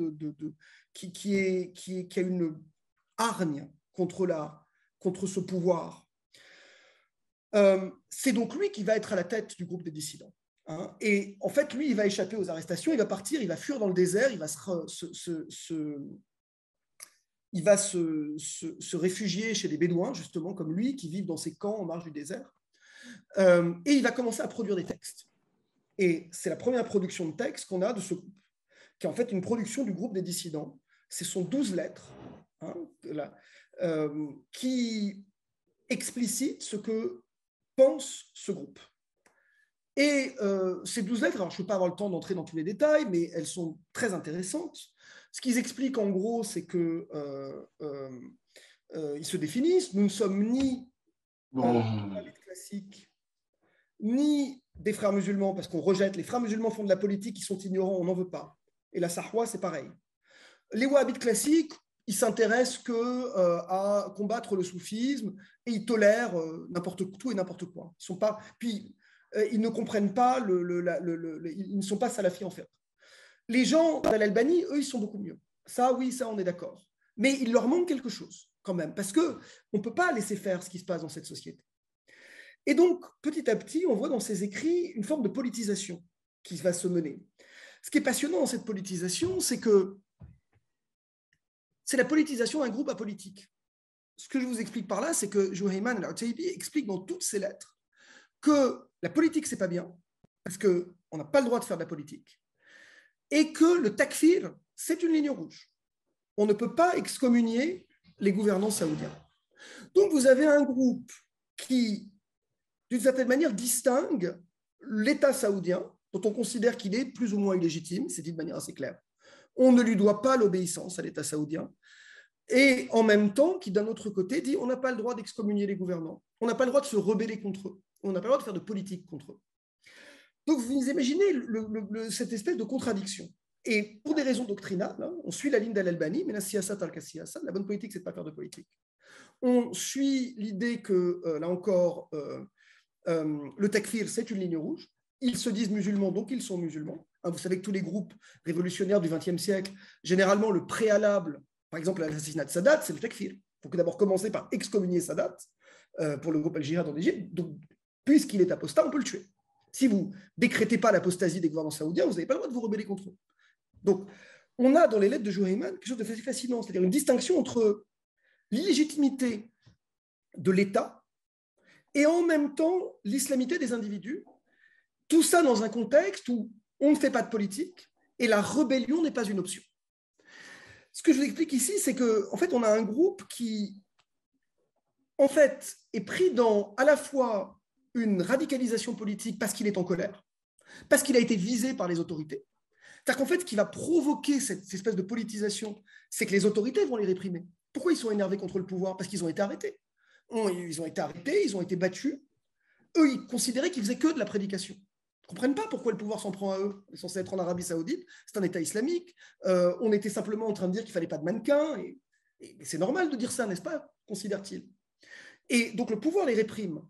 qui a une hargne contre ce pouvoir. C'est donc lui qui va être à la tête du groupe des dissidents. Hein, et en fait, lui, il va échapper aux arrestations, il va partir, il va fuir dans le désert, il va se réfugier chez des bédouins, justement, comme lui, qui vivent dans ces camps en marge du désert. Et il va commencer à produire des textes. Et c'est la première production de texte qu'on a de ce groupe, qui est en fait une production du groupe des dissidents. Ce sont 12 lettres hein, qui explicitent ce que pense ce groupe. Et ces 12 lettres, alors je ne peux pas avoir le temps d'entrer dans tous les détails, mais elles sont très intéressantes. Ce qu'ils expliquent en gros, c'est qu'ils se définissent. Nous ne sommes ni wahhabites classiques, ni des frères musulmans, parce qu'on rejette. Les frères musulmans font de la politique, ils sont ignorants, on n'en veut pas. Et la Sahwa, c'est pareil. Les wahhabites classiques, ils s'intéressent à combattre le soufisme et ils tolèrent tout et n'importe quoi. Ils sont pas... Puis, ils ne comprennent pas, ils ne sont pas salafis en fait. Les gens d'Al-Albanie, eux, ils sont beaucoup mieux. Ça, oui, ça, on est d'accord. Mais il leur manque quelque chose quand même, parce qu'on ne peut pas laisser faire ce qui se passe dans cette société. Et donc, petit à petit, on voit dans ces écrits une forme de politisation qui va se mener. Ce qui est passionnant dans cette politisation, c'est que c'est la politisation d'un groupe apolitique. Ce que je vous explique par là, c'est que Juhayman al-Utaybi explique dans toutes ses lettres que la politique, c'est pas bien, parce qu'on n'a pas le droit de faire de la politique, et que le takfir, c'est une ligne rouge. On ne peut pas excommunier les gouvernants saoudiens. Donc, vous avez un groupe qui, d'une certaine manière, distingue l'État saoudien, dont on considère qu'il est plus ou moins illégitime, c'est dit de manière assez claire. On ne lui doit pas l'obéissance à l'État saoudien, et en même temps, qui d'un autre côté dit on n'a pas le droit d'excommunier les gouvernants, on n'a pas le droit de se rebeller contre eux, on n'a pas le droit de faire de politique contre eux. Donc vous imaginez cette espèce de contradiction. Et pour des raisons doctrinales, hein, on suit la ligne d'Al-Albani, mais la siyasat al-kassiyasat, la bonne politique, c'est de ne pas faire de politique. On suit l'idée que, là encore, le takfir, c'est une ligne rouge. Ils se disent musulmans, donc ils sont musulmans. Hein, vous savez que tous les groupes révolutionnaires du XXe siècle, généralement, le préalable, par exemple, à l'assassinat de Sadat, c'est le takfir. Il faut d'abord commencer par excommunier Sadat pour le groupe Al-Jihad en Égypte. Donc, puisqu'il est apostat, on peut le tuer. Si vous ne décrétez pas l'apostasie des gouvernants saoudiens, vous n'avez pas le droit de vous rebeller contre eux. Donc, on a dans les lettres de Juhayman quelque chose de fascinant, c'est-à-dire une distinction entre l'illégitimité de l'État et en même temps l'islamité des individus. Tout ça dans un contexte où on ne fait pas de politique et la rébellion n'est pas une option. Ce que je vous explique ici, c'est qu'en fait, on a un groupe qui, en fait, est pris dans à la fois une radicalisation politique parce qu'il est en colère, parce qu'il a été visé par les autorités. C'est-à-dire qu'en fait, ce qui va provoquer cette espèce de politisation, c'est que les autorités vont les réprimer. Pourquoi ils sont énervés contre le pouvoir? Parce qu'ils ont été arrêtés. Ils ont été arrêtés, ils ont été battus. Eux, ils considéraient qu'ils faisaient que de la prédication. Ils ne comprennent pas pourquoi le pouvoir s'en prend à eux. Ils sont censés être en Arabie Saoudite, c'est un État islamique. On était simplement en train de dire qu'il ne fallait pas de mannequins. Et c'est normal de dire ça, n'est-ce pas, considère-t-il. Et donc le pouvoir les réprime.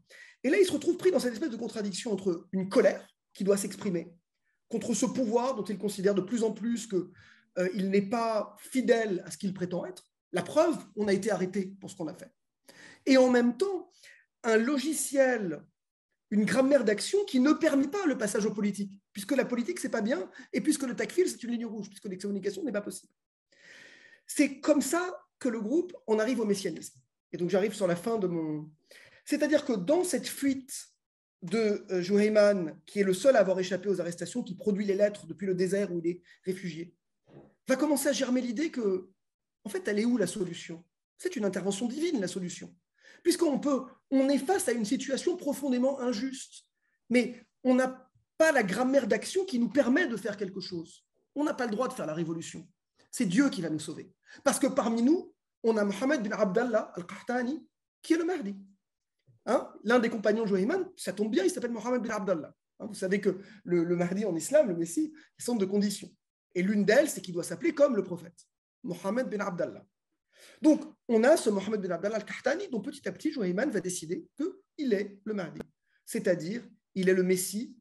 Et là, ils se retrouvent pris dans cette espèce de contradiction entre une colère qui doit s'exprimer contre ce pouvoir dont ils considèrent de plus en plus qu'il n'est pas fidèle à ce qu'il prétend être. La preuve, on a été arrêté pour ce qu'on a fait. Et en même temps, un logiciel, une grammaire d'action qui ne permet pas le passage aux politiques, puisque la politique, c'est pas bien, et puisque le takfir, c'est une ligne rouge, puisque l'excommunication n'est pas possible. C'est comme ça que le groupe en arrive au messianisme. Et donc j'arrive sur la fin de mon... C'est-à-dire que dans cette fuite de Juhayman, qui est le seul à avoir échappé aux arrestations, qui produit les lettres depuis le désert où il est réfugié, va commencer à germer l'idée que, en fait, elle est où la solution? C'est une intervention divine, la solution. On est face à une situation profondément injuste, mais on n'a pas la grammaire d'action qui nous permet de faire quelque chose. On n'a pas le droit de faire la révolution. C'est Dieu qui va nous sauver. Parce que parmi nous, on a Mohammed bin Abdallah al-Qahtani, qui est le Mahdi. Hein? L'un des compagnons de Juhayman, ça tombe bien, il s'appelle Mohammed bin Abdallah. Hein, vous savez que le Mahdi en islam, le Messie, il centre de conditions. Et l'une d'elles, c'est qu'il doit s'appeler comme le prophète, Mohammed bin Abdallah. Donc, on a ce Mohammed bin Abdallah al-Qahtani dont petit à petit, Juhayman va décider qu'il est le Mahdi. C'est-à-dire, il est le Messie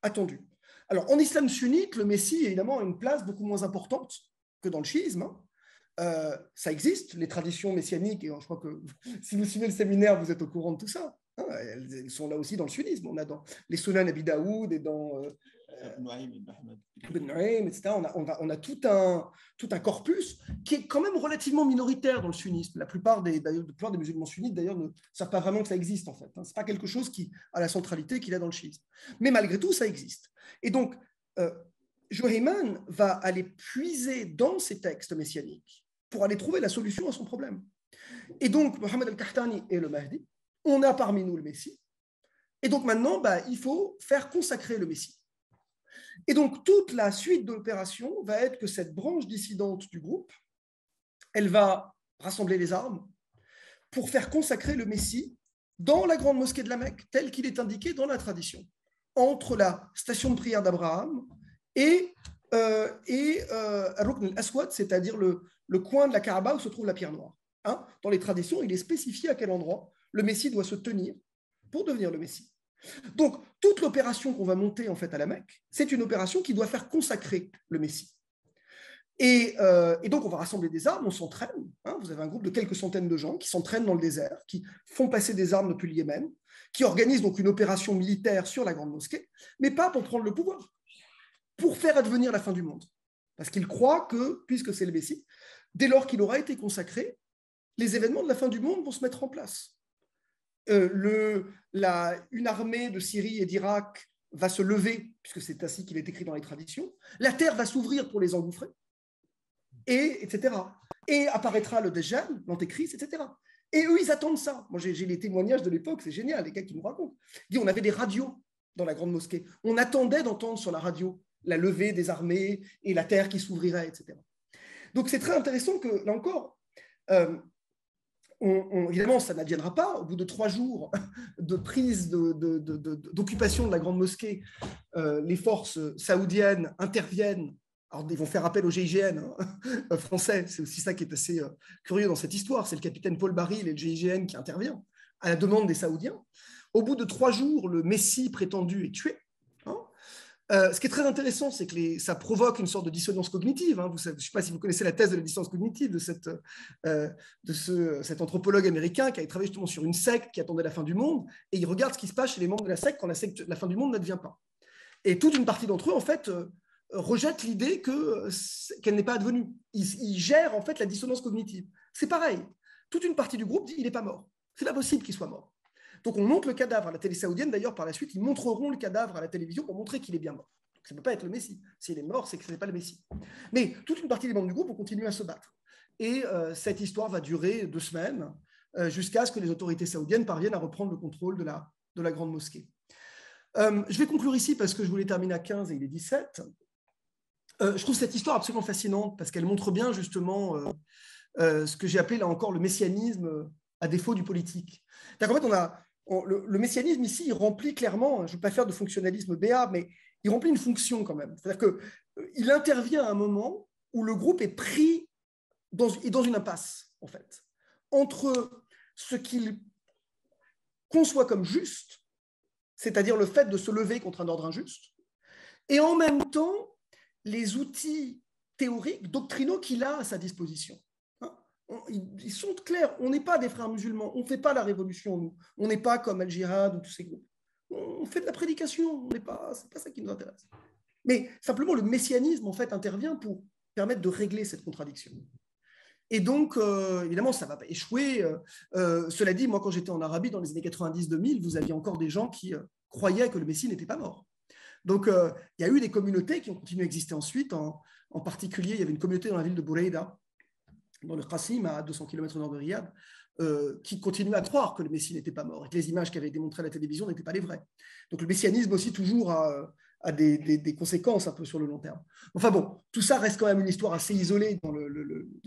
attendu. Alors, en islam sunnite, le Messie, évidemment, a une place beaucoup moins importante que dans le chiisme. Ça existe, les traditions messianiques, et je crois que si vous suivez le séminaire, vous êtes au courant de tout ça. Hein, elles sont là aussi dans le sunnisme. On a dans les Sunan Abi Daoud et dans Ibn Nuaym, etc. On a tout un corpus qui est quand même relativement minoritaire dans le sunnisme. La plupart des musulmans sunnites, d'ailleurs, ne savent pas vraiment que ça existe, en fait. Ce n'est pas quelque chose qui a la centralité qu'il a dans le chiisme. Mais malgré tout, ça existe. Et donc, Juhayman va aller puiser dans ces textes messianiques pour aller trouver la solution à son problème. Et donc, Mohammed al-Qahtani est le Mahdi. On a parmi nous le Messie. Et donc maintenant, il faut faire consacrer le Messie. Et donc, toute la suite de l'opération va être que cette branche dissidente du groupe, elle va rassembler les armes pour faire consacrer le Messie dans la grande mosquée de la Mecque, tel qu'il est indiqué dans la tradition, entre la station de prière d'Abraham et Rukn al-Aswad, c'est-à-dire le coin de la Kaaba où se trouve la pierre noire. Hein, dans les traditions, il est spécifié à quel endroit le Messie doit se tenir pour devenir le Messie. Donc, toute l'opération qu'on va monter en fait à la Mecque, c'est une opération qui doit faire consacrer le Messie. Et donc, on va rassembler des armes, on s'entraîne. Hein, vous avez un groupe de quelques centaines de gens qui s'entraînent dans le désert, qui font passer des armes depuis le Yémen, qui organisent donc une opération militaire sur la grande mosquée, mais pas pour prendre le pouvoir, pour faire advenir la fin du monde. Parce qu'ils croient que, puisque c'est le Messie, dès lors qu'il aura été consacré, les événements de la fin du monde vont se mettre en place. Une armée de Syrie et d'Irak va se lever, puisque c'est ainsi qu'il est écrit dans les traditions. La terre va s'ouvrir pour les engouffrer, etc. Et apparaîtra le Dajjal, l'Antéchrist, etc. Et eux, ils attendent ça. Moi, j'ai les témoignages de l'époque, c'est génial, les gars qui nous racontent. Ils disent, on avait des radios dans la grande mosquée. On attendait d'entendre sur la radio la levée des armées et la terre qui s'ouvrirait, etc. Donc, c'est très intéressant que, là encore, évidemment, ça n'adviendra pas. Au bout de 3 jours de prise d'occupation de la grande mosquée, les forces saoudiennes interviennent. Alors, ils vont faire appel au GIGN français. C'est aussi ça qui est assez curieux dans cette histoire. C'est le capitaine Paul Baril et le GIGN qui intervient à la demande des Saoudiens. Au bout de 3 jours, le Messie prétendu est tué. Ce qui est très intéressant, c'est que ça provoque une sorte de dissonance cognitive. Hein. Je ne sais pas si vous connaissez la thèse de la dissonance cognitive de cet anthropologue américain qui a travaillé justement sur une secte qui attendait la fin du monde, et il regarde ce qui se passe chez les membres de la secte quand la fin du monde n'advient pas. Et toute une partie d'entre eux, en fait, rejette l'idée qu'elle n'est pas advenue. Ils gèrent en fait la dissonance cognitive. C'est pareil. Toute une partie du groupe dit il n'est pas mort. C'est pas possible qu'il soit mort. Donc, on montre le cadavre à la télé saoudienne. D'ailleurs, par la suite, ils montreront le cadavre à la télévision pour montrer qu'il est bien mort. Donc, ça ne peut pas être le Messie. S'il est mort, c'est que ce n'est pas le Messie. Mais toute une partie des membres du groupe vont continuer à se battre. Et cette histoire va durer 2 semaines jusqu'à ce que les autorités saoudiennes parviennent à reprendre le contrôle de la grande mosquée. Je vais conclure ici parce que je voulais terminer à 15 et il est 17. Je trouve cette histoire absolument fascinante parce qu'elle montre bien justement ce que j'ai appelé là encore le messianisme à défaut du politique. En fait, le messianisme ici, il remplit clairement, je ne veux pas faire de fonctionnalisme béat, mais il remplit une fonction quand même. C'est-à-dire qu'il intervient à un moment où le groupe est pris dans une impasse, en fait, entre ce qu'il conçoit comme juste, c'est-à-dire le fait de se lever contre un ordre injuste, et en même temps les outils théoriques, doctrinaux qu'il a à sa disposition. Ils sont clairs, on n'est pas des frères musulmans, on ne fait pas la révolution, nous. On n'est pas comme Al-Jihad ou tous ces groupes. On fait de la prédication, ce n'est pas ça qui nous intéresse. Mais simplement, le messianisme, en fait, intervient pour permettre de régler cette contradiction. Et donc, évidemment, ça ne va pas échouer. Cela dit, moi, quand j'étais en Arabie, dans les années 90-2000, vous aviez encore des gens qui croyaient que le Messie n'était pas mort. Donc, il y a eu des communautés qui ont continué à exister ensuite. En particulier, il y avait une communauté dans la ville de Boureïda, dans le Qassim, à 200 km au nord de Riyad, qui continuait à croire que le Messie n'était pas mort et que les images qui avaient été montrées à la télévision n'étaient pas les vraies. Donc, le messianisme aussi, toujours, a des conséquences un peu sur le long terme. Enfin bon, tout ça reste quand même une histoire assez isolée dans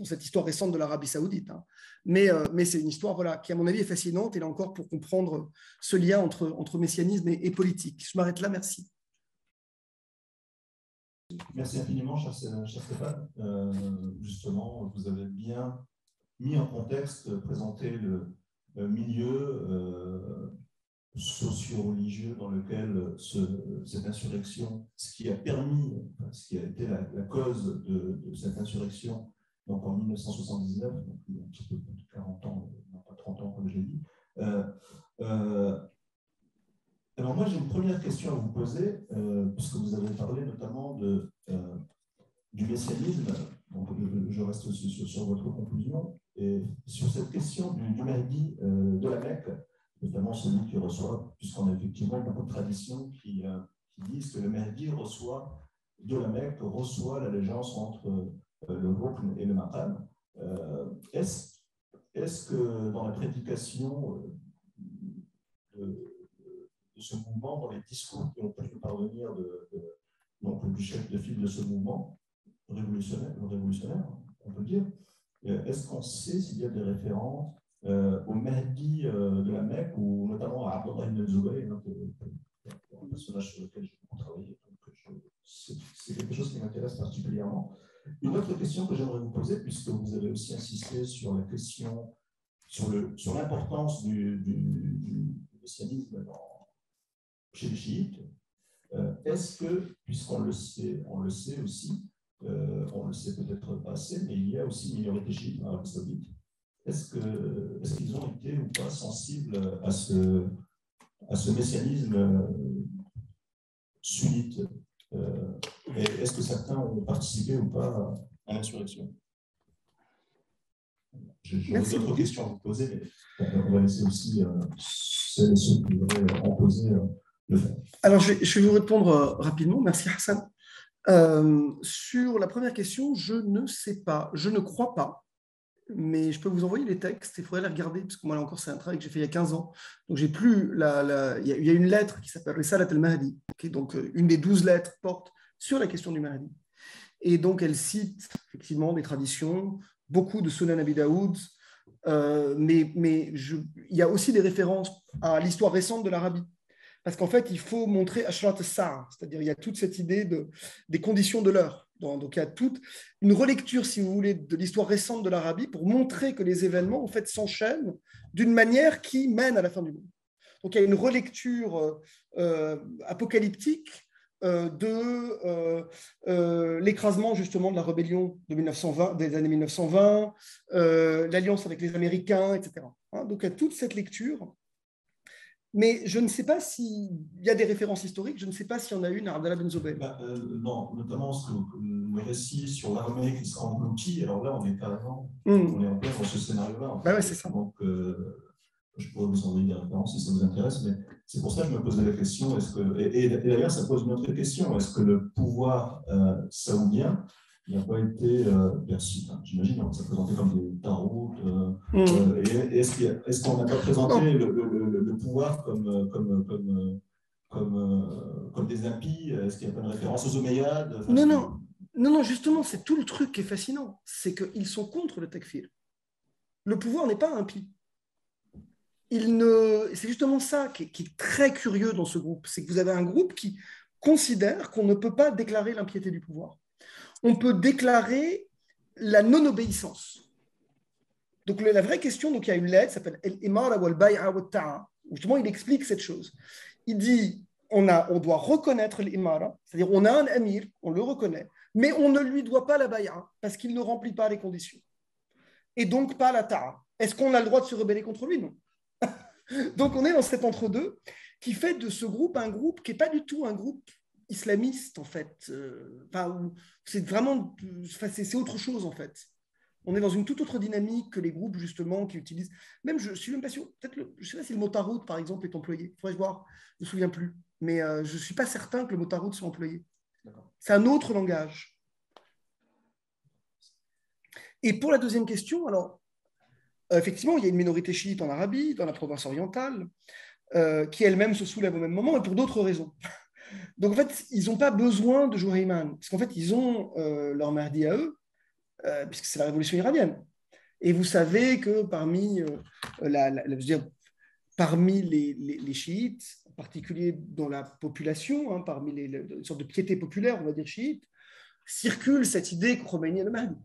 cette histoire récente de l'Arabie saoudite. Hein. Mais c'est une histoire voilà, qui, à mon avis, est fascinante, et là encore, pour comprendre ce lien entre messianisme et politique. Je m'arrête là, merci. Merci infiniment, cher Stéphane. Justement, vous avez bien mis en contexte, présenté le milieu socio-religieux dans lequel cette insurrection, ce qui a permis, ce qui a été la cause de cette insurrection, donc en 1979, donc il y a un petit peu plus de 40 ans, non pas 30 ans comme j'ai dit. Alors moi j'ai une première question à vous poser, puisque vous avez parlé notamment du messianisme, donc je reste sur votre conclusion, et sur cette question du Mahdi de la Mecque, notamment celui qui reçoit, puisqu'on a effectivement beaucoup de traditions qui disent que le Mahdi reçoit de la Mecque, reçoit l'allégeance entre le Rukn et le Maqam. Est-ce que dans la prédication de ce mouvement, dans les discours qui ont pu nous parvenir donc, du chef de file de ce mouvement révolutionnaire, on peut dire, est-ce qu'on sait s'il y a des références au Mahdi de la Mecque, ou notamment à Abdullah ibn Zubayr, un personnage sur lequel j'ai beaucoup travaillé, donc c'est quelque chose qui m'intéresse particulièrement. Une autre question que j'aimerais vous poser, puisque vous avez aussi insisté sur la question, sur l'importance du messianisme chez les chiites, est-ce que, puisqu'on le sait aussi, on le sait peut-être pas assez, mais il y a aussi une minorité chiite en Arabie Saoudite, est-ce qu'ils ont été ou pas sensibles à ce messianisme sunnite, et est-ce que certains ont participé ou pas à l'insurrection? J'ai d'autres questions à vous poser, mais on va laisser aussi ceux qui voudraient en poser le faire. Alors, je vais vous répondre rapidement. Merci Hassan. Sur la première question, je ne sais pas, je ne crois pas, mais je peux vous envoyer les textes, il faudrait les regarder, parce que moi, là encore, c'est un travail que j'ai fait il y a 15 ans. Donc, j'ai plus il y a une lettre qui s'appelle Risalat al-Mahdi, qui est donc une des 12 lettres porte sur la question du Mahdi. Et donc, elle cite effectivement des traditions, beaucoup de Sunan Abi Daoud, mais il y a aussi des références à l'histoire récente de l'Arabie. Parce qu'en fait, il faut montrer Ashrat al-Sa'a, c'est-à-dire il y a toute cette idée des conditions de l'heure. Donc, il y a toute une relecture, si vous voulez, de l'histoire récente de l'Arabie pour montrer que les événements, en fait, s'enchaînent d'une manière qui mène à la fin du monde. Donc, il y a une relecture apocalyptique de l'écrasement, justement, de la rébellion de 1920, des années 1920, l'alliance avec les Américains, etc. Donc, il y a toute cette lecture. Mais je ne sais pas s'il y a des références historiques, je ne sais pas s'il y en a une à Abdallah Ben Zubayr. Non, notamment le récit sur l'armée qui sera engloutie. Alors là, on est carrément on est en plein dans ce scénario-là. En fait. Ouais, c'est ça. Donc, je pourrais vous envoyer des références si ça vous intéresse, mais c'est pour ça que je me posais la question. Et d'ailleurs, ça pose une autre question. Est-ce que le pouvoir saoudien n'a pas été perçu, j'imagine, ça présenté comme des tarots, et est-ce qu'on n'a pas présenté le pouvoir comme des impies? Est-ce qu'il n'y a pas de référence aux Omeyyades? Non, justement, c'est tout le truc qui est fascinant, c'est qu'ils sont contre le takfir. Le pouvoir n'est pas impie. C'est justement ça qui est très curieux dans ce groupe, c'est que vous avez un groupe qui considère qu'on ne peut pas déclarer l'impiété du pouvoir. On peut déclarer la non-obéissance. Donc la vraie question, donc il y a une lettre, ça s'appelle El-Imara wal Bay'a wa Ta'a. Justement, il explique cette chose. Il dit, on doit reconnaître l'Imara, c'est-à-dire on a un amir, on le reconnaît, mais on ne lui doit pas la Bay'a parce qu'il ne remplit pas les conditions. Et donc pas la Ta'a. Est-ce qu'on a le droit de se rebeller contre lui? Non. Donc on est dans cet entre-deux qui fait de ce groupe un groupe qui n'est pas du tout un groupe islamiste en fait. C'est vraiment, c'est autre chose en fait. On est dans une toute autre dynamique que les groupes justement qui utilisent. Même je suis même pas sûr. Peut-être je ne sais pas si le mot tarout par exemple est employé. Il faudrait voir. Je me souviens plus. Mais je ne suis pas certain que le mot tarout soit employé. C'est un autre langage. Et pour la deuxième question, alors effectivement, il y a une minorité chiite en Arabie, dans la province orientale, qui elle-même se soulève au même moment et pour d'autres raisons. Donc en fait, ils n'ont pas besoin de Juhayman, parce qu'en fait, ils ont leur Mahdi à eux, puisque c'est la révolution iranienne. Et vous savez que parmi, parmi les chiites, en particulier dans la population, parmi une sorte de piété populaire, on va dire chiite, circule cette idée que Khomeini est le Mahdi.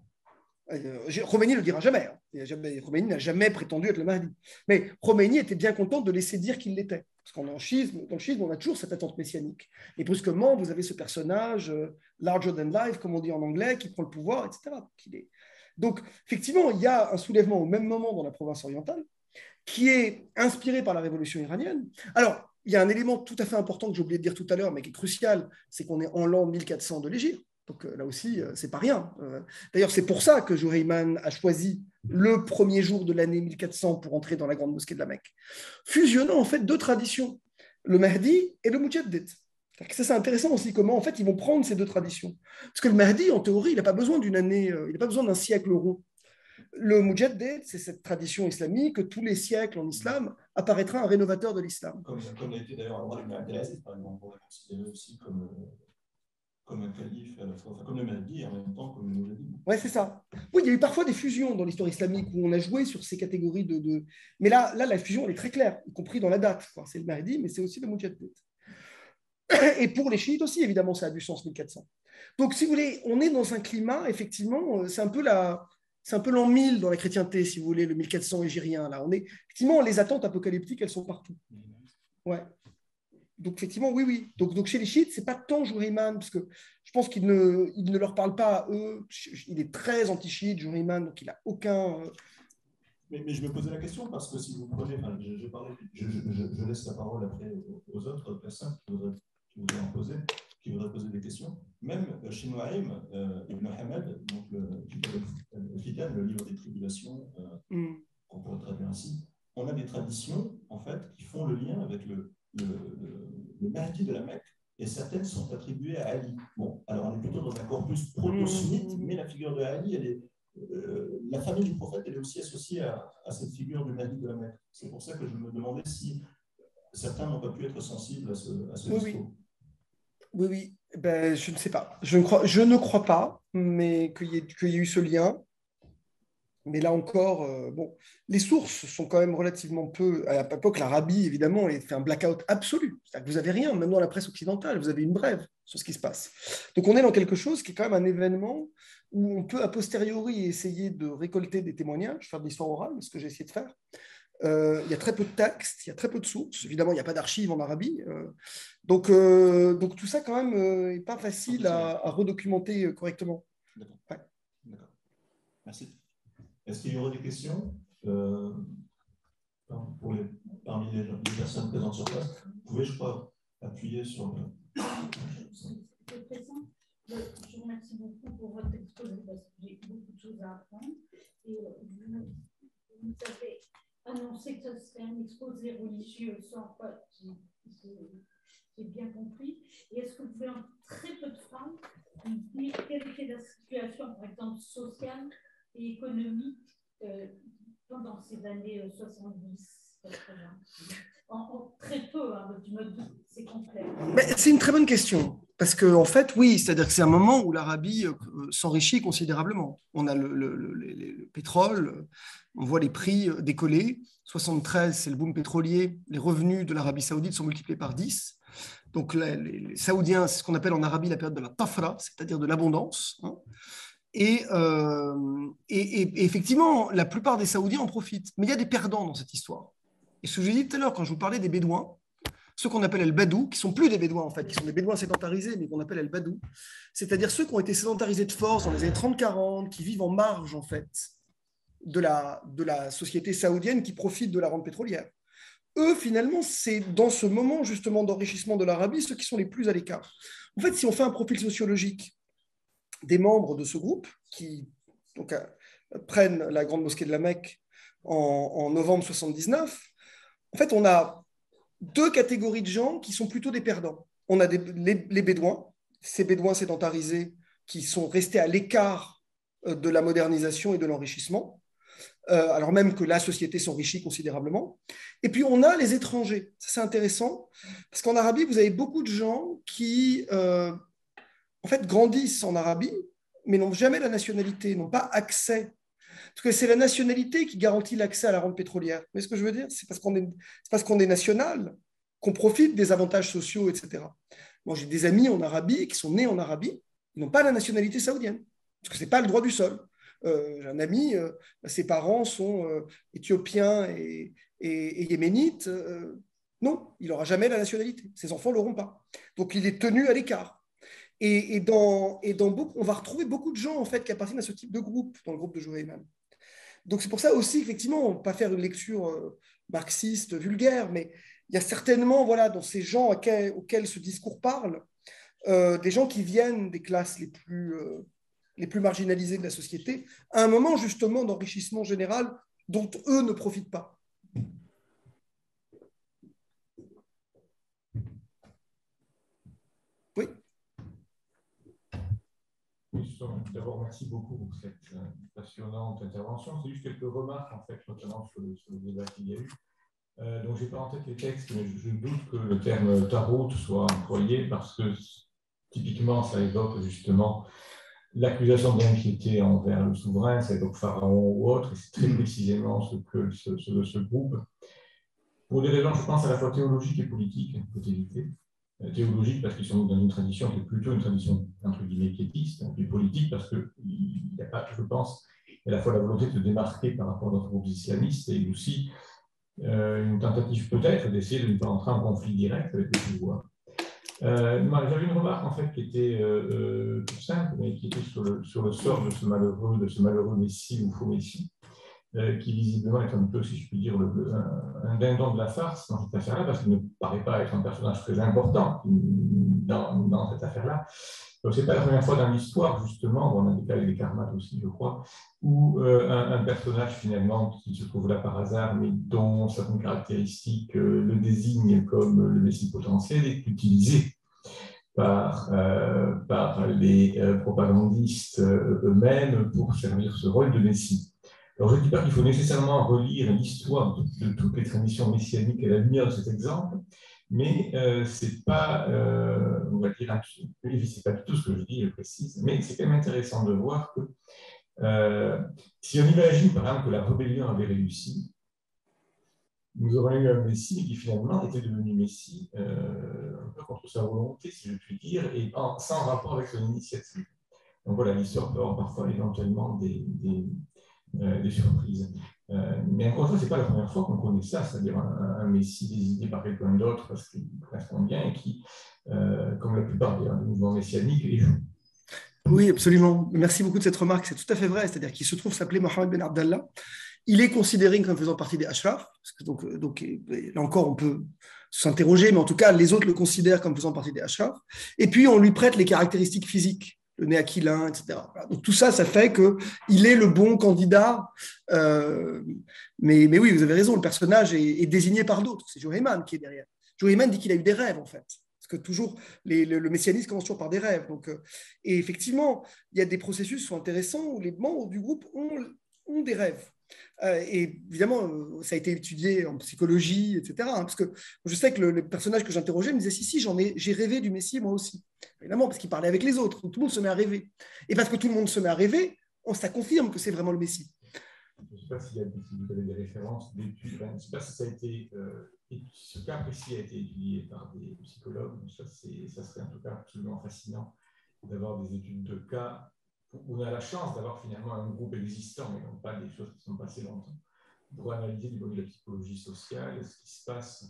Khomeini ne le dira jamais. Khomeini n'a jamais prétendu être le Mahdi. Mais Khomeini était bien content de laisser dire qu'il l'était. Parce qu'en dans le schisme, on a toujours cette attente messianique. Et brusquement, vous avez ce personnage larger than life, comme on dit en anglais, qui prend le pouvoir, etc. Donc, effectivement, il y a un soulèvement au même moment dans la province orientale qui est inspiré par la révolution iranienne. Alors, il y a un élément tout à fait important que j'ai oublié de dire tout à l'heure, mais qui est crucial, c'est qu'on est en l'an 1400 de l'Hégire. Donc là aussi, c'est pas rien. D'ailleurs, c'est pour ça que Juhayman a choisi le premier jour de l'année 1400 pour entrer dans la grande mosquée de la Mecque, fusionnant en fait deux traditions, le Mahdi et le Mujaddid. Ça, c'est intéressant aussi comment en fait ils vont prendre ces deux traditions. Parce que le Mahdi, en théorie, il n'a pas besoin d'une année, il n'a pas besoin d'un siècle rond. Le Mujaddid, c'est cette tradition islamique que tous les siècles en islam apparaîtra un rénovateur de l'islam. Comme l'a été d'ailleurs Omar ibn Abdelaziz, par exemple, on va considérer aussi comme un calife, à la fois, comme le Mahdi et en même temps comme le Mujaddid. Oui, c'est ça. Oui, il y a eu parfois des fusions dans l'histoire islamique où on a joué sur ces catégories de... Mais là, la fusion, elle est très claire, y compris dans la date. Enfin, c'est le Mahdi, mais c'est aussi le Mujaddid. Et pour les chiites aussi, évidemment, ça a du sens 1400. Donc, si vous voulez, on est dans un climat, effectivement, c'est un peu l'an 1000 dans la chrétienté, si vous voulez, le 1400 hégirien. Là, effectivement, les attentes apocalyptiques, elles sont partout. Ouais. Donc, effectivement, oui. Donc chez les chiites, ce n'est pas tant Juhayman, parce que je pense qu'il ne leur parle pas à eux. Il est très anti-chiite, Juhayman, donc il n'a aucun... Mais je me posais la question parce que si vous prenez... Enfin, je laisse la parole après aux autres personnes qui voudraient poser des questions. Même chez Noaim, Ibn Hamad, donc le Fitan, le livre des tribulations, qu'on pourrait traduire ainsi, on a des traditions, en fait, qui font le lien avec le Mahdi de la Mecque, et certaines sont attribuées à Ali. Bon, alors on est plutôt dans un corpus proto-sunnite, mais la figure de Ali, elle est, la famille du prophète, elle est aussi associée à cette figure du Mahdi de la Mecque. C'est pour ça que je me demandais si certains n'ont pas pu être sensibles à ce discours. Oui. Ben, je ne sais pas. Je ne crois pas, mais qu'il y ait eu ce lien. Mais là encore, les sources sont quand même relativement peu. À l'époque, l'Arabie, évidemment, elle fait un blackout absolu. C'est-à-dire que vous n'avez rien, même dans la presse occidentale, vous avez une brève sur ce qui se passe. Donc on est dans quelque chose qui est quand même un événement où on peut a posteriori essayer de récolter des témoignages, faire de l'histoire orale, ce que j'ai essayé de faire. Il y a très peu de textes, il y a très peu de sources. Évidemment, il n'y a pas d'archives en Arabie. Donc tout ça, quand même, n'est pas facile à redocumenter correctement. D'accord. Ouais. D'accord. Merci. Est-ce qu'il y aura des questions parmi les personnes présentes sur place? Vous pouvez, je crois, appuyer sur le... Je vous remercie beaucoup pour votre exposé parce que j'ai beaucoup de choses à apprendre. Et vous avez annoncé que ce serait un exposé religieux sans quoi j'ai bien compris. Et est-ce que vous pouvez en très peu de phrases dire quelle était la situation, par exemple, sociale et économique pendant ces années 70-80 en très peu, tu me dis, c'est complet. C'est une très bonne question. Parce qu'en fait, oui, c'est-à-dire que c'est un moment où l'Arabie s'enrichit considérablement. On a le pétrole, on voit les prix décoller. 73, c'est le boom pétrolier. Les revenus de l'Arabie saoudite sont multipliés par 10. Donc les Saoudiens, c'est ce qu'on appelle en Arabie la période de la tafra, c'est-à-dire de l'abondance. Et effectivement, la plupart des Saoudiens en profitent. Mais il y a des perdants dans cette histoire. Et ce que j'ai dit tout à l'heure, quand je vous parlais des Bédouins, ceux qu'on appelle El-Badou, qui ne sont plus des Bédouins en fait, qui sont des Bédouins sédentarisés, mais qu'on appelle El-Badou, c'est-à-dire ceux qui ont été sédentarisés de force dans les années 30-40, qui vivent en marge en fait de la société saoudienne qui profite de la rente pétrolière. Eux, finalement, c'est dans ce moment justement d'enrichissement de l'Arabie, ceux qui sont les plus à l'écart. En fait, si on fait un profil sociologique des membres de ce groupe qui donc, prennent la grande mosquée de la Mecque en novembre 79, en fait, on a deux catégories de gens qui sont plutôt des perdants. On a les Bédouins, ces Bédouins sédentarisés qui sont restés à l'écart de la modernisation et de l'enrichissement, alors même que la société s'enrichit considérablement. Et puis on a les étrangers. Ça, c'est intéressant, parce qu'en Arabie, vous avez beaucoup de gens qui en fait, grandissent en Arabie, mais n'ont jamais la nationalité, n'ont pas accès. Parce que c'est la nationalité qui garantit l'accès à la rente pétrolière. Vous voyez ce que je veux dire? C'est parce qu'on est national qu'on profite des avantages sociaux, etc. Moi, j'ai des amis en Arabie qui sont nés en Arabie, ils n'ont pas la nationalité saoudienne, parce que ce n'est pas le droit du sol. J'ai un ami, ses parents sont éthiopiens et yéménites. Non, il n'aura jamais la nationalité. Ses enfants ne l'auront pas. Donc, il est tenu à l'écart. On va retrouver beaucoup de gens en fait, qui appartiennent à ce type de groupe, dans le groupe de Juhayman. Donc c'est pour ça aussi, effectivement, on ne va pas faire une lecture marxiste vulgaire, mais il y a certainement, voilà, dans ces gens auxquels ce discours parle, des gens qui viennent des classes les plus marginalisées de la société, à un moment justement d'enrichissement général dont eux ne profitent pas. Oui. D'abord, merci beaucoup pour cette passionnante intervention. C'est juste quelques remarques, en fait, notamment sur le débat qu'il y a eu. Donc, je n'ai pas en tête les textes, mais je doute que le terme tarout soit employé parce que, typiquement, ça évoque justement l'accusation d'impiété envers le souverain, ça évoque Pharaon ou autre, et c'est très précisément ce que ce groupe, pour des raisons, je pense, à la fois théologiques et politiques, il faut éviter. Théologique parce qu'ils sont dans une tradition qui est plutôt une tradition entre guillemets piétiste, et politique parce qu'il n'y a pas, je pense, à la fois la volonté de se démarquer par rapport à d'autres groupes islamistes et aussi une tentative peut-être d'essayer de ne pas entrer en conflit direct avec le pouvoir. J'avais une remarque en fait qui était tout simple, mais qui était sur le sort de ce malheureux messie ou faux messie. Qui visiblement est un peu, si je puis dire, un dindon de la farce dans cette affaire-là, parce qu'il ne paraît pas être un personnage très important dans cette affaire-là. Donc, ce n'est pas la première fois dans l'histoire, justement, on a des cas avec les karmates aussi, je crois, où un personnage, finalement, qui se trouve là par hasard, mais dont certaines caractéristiques le désignent comme le messie potentiel, est utilisé par les propagandistes eux-mêmes pour servir ce rôle de messie. Alors, je ne dis pas qu'il faut nécessairement relire l'histoire de toutes les traditions messianiques à la lumière de cet exemple, mais c'est pas, on va dire, c'est pas du tout ce que je dis, je précise, mais c'est quand même intéressant de voir que si on imagine, par exemple, que la rébellion avait réussi, nous aurions eu un messie qui finalement était devenu messie un peu contre sa volonté, si je puis dire, et sans rapport avec son initiative. Donc voilà, l'histoire peut avoir parfois éventuellement des surprises. Mais encore une fois, ce n'est pas la première fois qu'on connaît ça, c'est-à-dire un messie désigné par quelqu'un d'autre parce qu'il correspond bien et qui, comme la plupart des mouvements messianiques, échoue. Oui, absolument. Merci beaucoup de cette remarque, c'est tout à fait vrai, c'est-à-dire qu'il se trouve s'appeler Mohamed Ben Abdallah. Il est considéré comme faisant partie des Ashraf, parce que donc, là encore, on peut s'interroger, mais en tout cas, les autres le considèrent comme faisant partie des Ashraf. Et puis, on lui prête les caractéristiques physiques, le nez aquilin, etc. Donc tout ça, ça fait qu'il est le bon candidat. Mais oui, vous avez raison, le personnage est désigné par d'autres. C'est Juhayman qui est derrière. Juhayman dit qu'il a eu des rêves, en fait. Parce que toujours, le messianisme commence toujours par des rêves. Donc, et effectivement, il y a des processus qui sont intéressants où les membres du groupe ont des rêves. Et évidemment, ça a été étudié en psychologie, etc. Parce que je sais que le personnage que j'interrogeais me disait si, j'ai rêvé du Messie, moi aussi. Évidemment, parce qu'il parlait avec les autres. Donc, tout le monde se met à rêver. Et parce que tout le monde se met à rêver, ça confirme que c'est vraiment le Messie. Je ne sais pas si vous avez des références d'études. Je ne sais pas si ça a été. Ce cas précis a été étudié par des psychologues. Ça serait en tout cas absolument fascinant d'avoir des études de cas on a la chance d'avoir finalement un groupe existant et non pas des choses qui sont passées longtemps, pour analyser du point de vue de la psychologie sociale ce qui se passe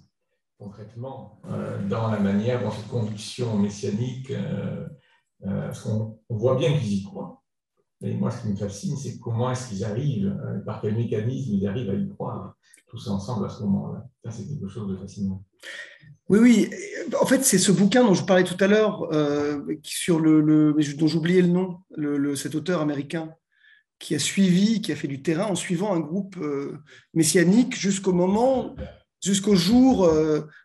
concrètement dans la manière dont cette conviction messianique, parce qu'on voit bien qu'ils y croient. Et moi, ce qui me fascine, c'est comment est-ce qu'ils arrivent, par quel mécanisme ils arrivent à y croire tous ensemble à ce moment-là. Ça, c'est quelque chose de fascinant. Oui, oui. En fait, c'est ce bouquin dont je parlais tout à l'heure, dont j'oubliais le nom, cet auteur américain qui a fait du terrain en suivant un groupe messianique jusqu'au jour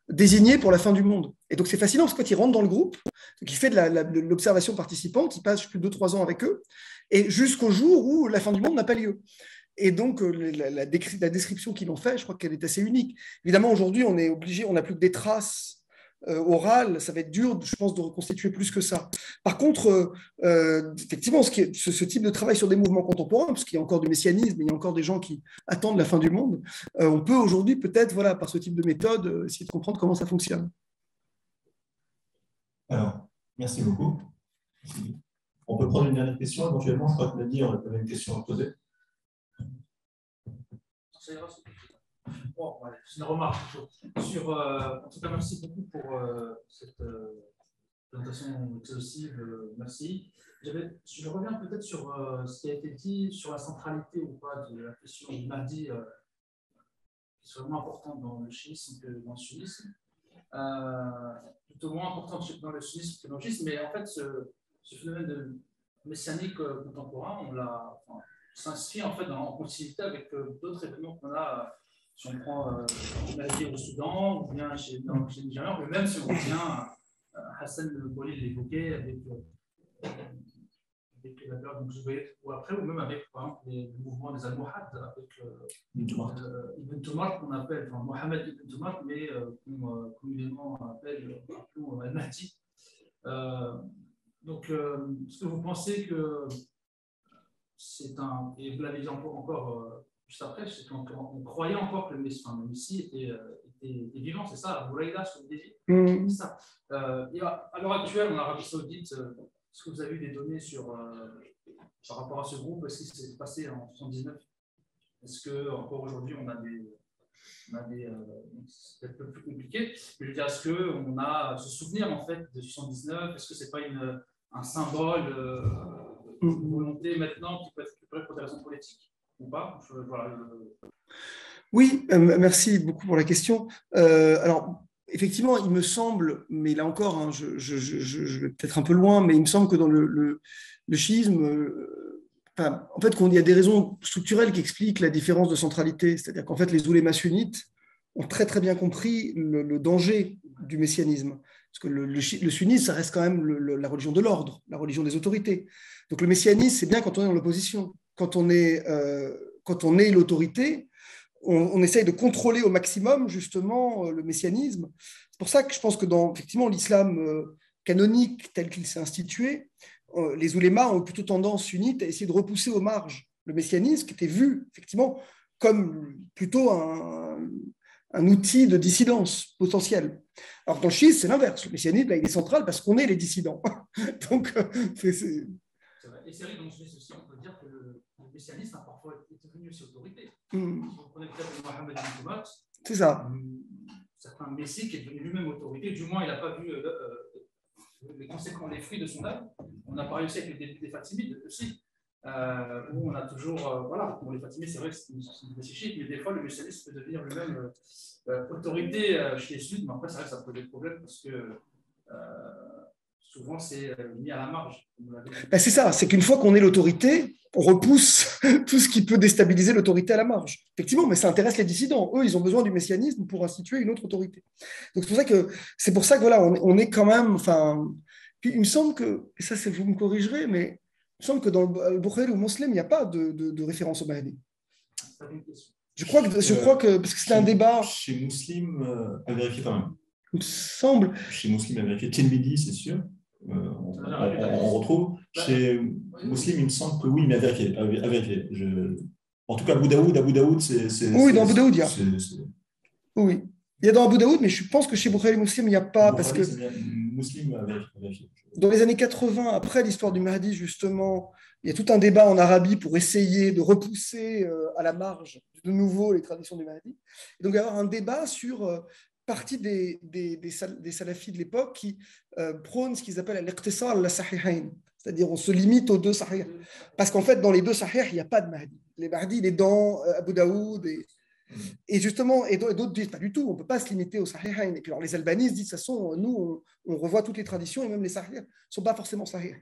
désigné pour la fin du monde. Et donc, c'est fascinant parce que quand il rentre dans le groupe, il fait de l'observation participante, il passe plus de 2-3 ans avec eux, et jusqu'au jour où la fin du monde n'a pas lieu. Et donc, la description qu'ils ont fait, je crois qu'elle est assez unique. Évidemment, aujourd'hui, on est obligé, on n'a plus que des traces orales, ça va être dur, je pense, de reconstituer plus que ça. Par contre, effectivement, ce type de travail sur des mouvements contemporains, parce qu'il y a encore du messianisme, il y a encore des gens qui attendent la fin du monde, on peut aujourd'hui peut-être, voilà, par ce type de méthode, essayer de comprendre comment ça fonctionne. Alors, merci beaucoup. On peut prendre une dernière question, éventuellement, je crois que Nadir avait une question à poser. Bon, c'est une remarque sur. En tout cas, merci beaucoup pour cette présentation exhaustive. Merci. Je reviens peut-être sur ce qui a été dit sur la centralité ou pas de la question du Mahdi, qui est vraiment importante dans le chiisme que dans le sunnisme. Plutôt moins importante dans le sunnisme que dans le chiisme, mais en fait, ce phénomène de messianique contemporain, s'inscrit en fait en continuité avec d'autres événements qu'on a, si on prend Mahdi au Soudan, ou bien chez Nigeria, ou même si on vient Hassan Bolli l'évoquait avec la période donc ou après, ou même avec par exemple le mouvement des Almohades, avec Ibn Tumar qu'on appelle, enfin Mohamed Ibn Tumar, mais qu'on communément appelle Al-Mahdi. Donc, est-ce que vous pensez que c'est un, et vous l'avez dit encore juste après, c'est qu'on croyait encore que le Messie était vivant, c'est ça, Abu Huraïra, ce que vous disiez, c'est ça. Et à l'heure actuelle, en Arabie Saoudite, est-ce que vous avez eu des données par rapport à ce groupe? Est-ce qu'il s'est passé en 79? Est-ce qu'encore aujourd'hui, on a des c'est peut-être un peu plus compliqué, mais je veux dire, est-ce qu'on a ce souvenir en fait de 79? Est-ce que ce n'est pas un symbole de volonté maintenant qui peut être récupéré pour des raisons politiques ou pas? Oui, merci beaucoup pour la question. Alors, effectivement, il me semble, mais là encore, hein, je vais peut-être un peu loin, mais il me semble que dans le chiisme, en fait, il y a des raisons structurelles qui expliquent la différence de centralité. C'est-à-dire qu'en fait, les oulémas sunnites ont très très bien compris le danger du messianisme. Parce que le sunnisme, ça reste quand même la religion de l'ordre, la religion des autorités. Donc le messianisme, c'est bien quand on est dans l'opposition. Quand on est l'autorité, on essaye de contrôler au maximum justement le messianisme. C'est pour ça que je pense que dans effectivement l'islam canonique tel qu'il s'est institué, les oulémas ont plutôt tendance sunnite à essayer de repousser aux marges le messianisme, qui était vu effectivement comme plutôt un outil de dissidence potentielle. Alors dans le chiisme, c'est l'inverse. Le messianisme, là, il est central parce qu'on est les dissidents. Donc, c'est vrai. Et c'est vrai, dans le chiisme aussi, on peut dire que le messianisme a parfois été devenu aussi autorité. Si vous prenez le cas de Mohamed bin Toumat, c'est ça. C'est un messie qui est devenu lui-même autorité. Du moins, il n'a pas vu les conséquences, les fruits de son œuvre. On a parlé aussi avec les Fatimides aussi. Où on a toujours, voilà, bon, les Fatimides, c'est vrai que c'est une chiite, mais des fois, le messianisme peut devenir lui-même autorité chez les Sud, mais après, c'est vrai que ça pose des problèmes parce que souvent, c'est mis à la marge. C'est ça, c'est qu'une fois qu'on est l'autorité, on repousse tout ce qui peut déstabiliser l'autorité à la marge. Effectivement, mais ça intéresse les dissidents. Eux, ils ont besoin du messianisme pour instituer une autre autorité. Donc, c'est pour ça que voilà, on est quand même, enfin, puis il me semble que, et ça, vous me corrigerez, mais il me semble que dans le Bukhari ou Muslim, il n'y a pas de référence au Mahdi. Je crois que parce que c'était un débat. Chez Muslim, à vérifier quand même. Il me semble. Chez Muslim, à vérifier. Tirmidhi, c'est sûr. On retrouve. Chez Muslim, il me semble que oui, mais à vérifier. En tout cas, Abu Daoud, c'est. Oui, dans Abu Daoud, il y a. Oui. Il y a dans Abu Daoud, mais je pense que chez Bukhari et Muslim, il n'y a pas. Parce que. Muslim a vérifié. Dans les années 80, après l'histoire du Mahdi, justement, il y a tout un débat en Arabie pour essayer de repousser à la marge de nouveau les traditions du Mahdi. Et donc, il va y avoir un débat sur partie des salafis de l'époque qui prônent ce qu'ils appellent l'iqtisar al-sahihain, c'est-à-dire on se limite aux deux sahih. Parce qu'en fait, dans les deux sahih, il n'y a pas de Mahdi. Les Mahdi, il est dans Abu Daoud et justement, et d'autres disent pas du tout, on ne peut pas se limiter aux sahihain. Et puis alors les albanistes disent, de toute façon, nous, on revoit toutes les traditions et même les sahih ne sont pas forcément sahih.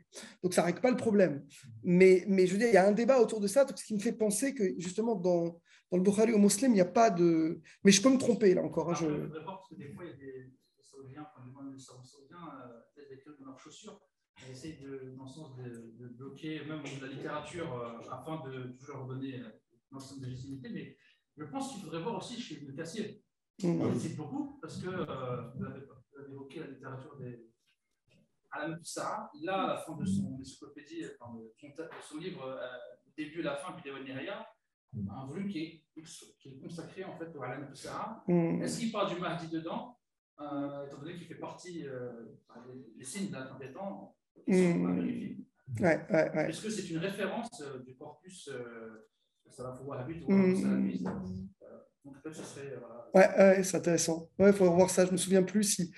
Donc ça ne règle pas le problème. Mais je veux dire, il y a un débat autour de ça, ce qui me fait penser que justement, dans le Bukhari ou Muslim, il n'y a pas de... Mais je peux me tromper là encore. Je voudrais voir parce que des fois, il y a des Saoudiens, enfin des Saoudiens, des écrits dans leurs chaussures. Ils essayent dans le sens de bloquer même de la littérature afin de toujours leur donner l'ensemble de légitimité. Mais je pense qu'il faudrait voir aussi chez Ibn Kathir. On le cite beaucoup parce que vous avez évoqué la littérature des Alam Sa'a. Il a, à la fin de son encyclopédie, de son livre, au début et la fin, Bidaya Nihaya, un volume qui est consacré en fait au Alam Sa'a. Est-ce qu'il parle du Mahdi dedans, étant donné qu'il fait partie des signes de la fin des temps? Est-ce que c'est une référence du corpus salafo-wahhabite ou salafiste? Donc peut-être ce serait... c'est intéressant. Il faut revoir ça. Je ne me souviens plus si...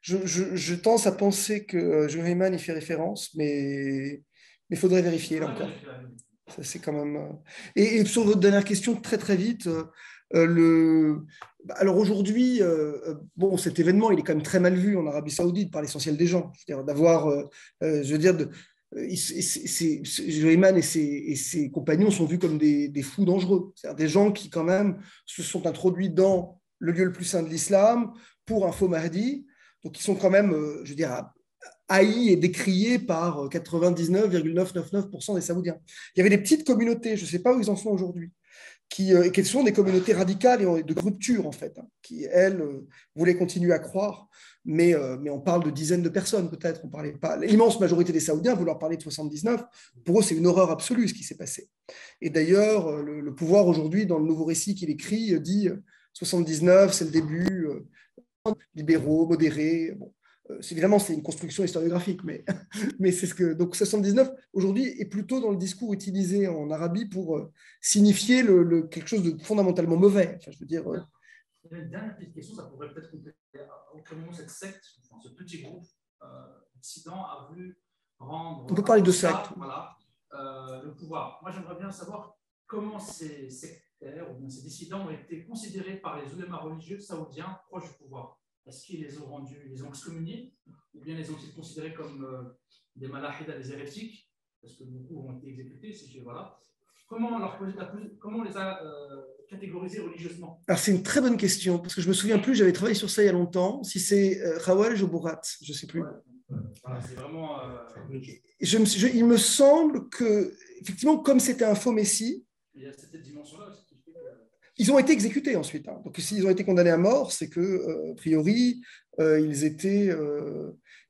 Je tends à penser que Juhayman y fait référence, mais il faudrait vérifier là encore. Ça, c'est quand même... Et sur votre dernière question, très très vite, alors aujourd'hui, bon, cet événement, il est quand même très mal vu en Arabie Saoudite par l'essentiel des gens. C'est-à-dire d'avoir, Juhayman et ses compagnons sont vus comme des fous dangereux. C'est-à-dire des gens qui quand même se sont introduits dans le lieu le plus saint de l'islam pour un faux Mahdi. Donc ils sont quand même, haïs et décriés par 99,999% des Saoudiens. Il y avait des petites communautés, je ne sais pas où ils en sont aujourd'hui, qui sont des communautés radicales et de rupture, en fait, qui, elles, voulaient continuer à croire, mais on parle de dizaines de personnes, peut-être. On parlait pas. L'immense majorité des Saoudiens, vous leur parlez de 79, pour eux, c'est une horreur absolue ce qui s'est passé. Et d'ailleurs, le pouvoir aujourd'hui, dans le nouveau récit qu'il écrit, dit 79, c'est le début, libéraux, modérés. Bon. Évidemment, c'est une construction historiographique, mais c'est ce que. Donc, 79, aujourd'hui, est plutôt dans le discours utilisé en Arabie pour signifier quelque chose de fondamentalement mauvais. Enfin, je veux dire. Il y a une dernière petite question, ça pourrait peut-être compléter. À aucun moment, cette secte, ce petit groupe dissident a voulu rendre. On peut parler de secte. Voilà, le pouvoir. Moi, j'aimerais bien savoir comment ces sectaires ou bien ces dissidents ont été considérés par les oulémas religieux saoudiens proches du pouvoir. Est-ce qu'ils les ont excommuniés ou bien les ont-ils considérés comme des malahidas, des hérétiques? Parce que beaucoup ont été exécutés. Voilà. Comment on les a catégorisés religieusement? Alors, c'est une très bonne question, parce que je ne me souviens plus, j'avais travaillé sur ça il y a longtemps, si c'est Khawarij ou Bourrat, je ne sais plus. Voilà, c'est vraiment... il me semble que, effectivement, comme c'était un faux messie, il y a cette dimension-là aussi. Ils ont été exécutés ensuite. Donc, s'ils ont été condamnés à mort, c'est que, a priori, ils étaient...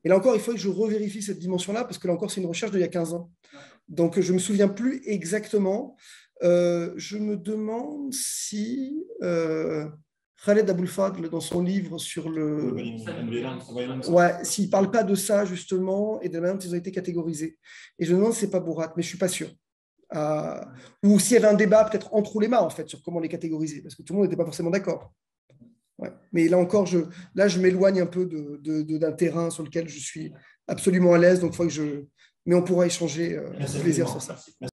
Et là encore, il faut que je revérifie cette dimension-là, parce que là encore, c'est une recherche d'il y a 15 ans. Donc, je ne me souviens plus exactement. Je me demande si Khaled Aboul Fadl, dans son livre sur le... Ouais, s'il ne parle pas de ça, justement, et de la manière dont ils ont été catégorisés. Et je me demande si ce n'est pas Bourrat, mais je ne suis pas sûr. Ou s'il y avait un débat peut-être entre oulémas en fait sur comment les catégoriser, parce que tout le monde n'était pas forcément d'accord. Ouais. Mais là encore, je m'éloigne un peu d'un terrain sur lequel je suis absolument à l'aise, donc il faut que mais on pourra échanger plaisir sur ça.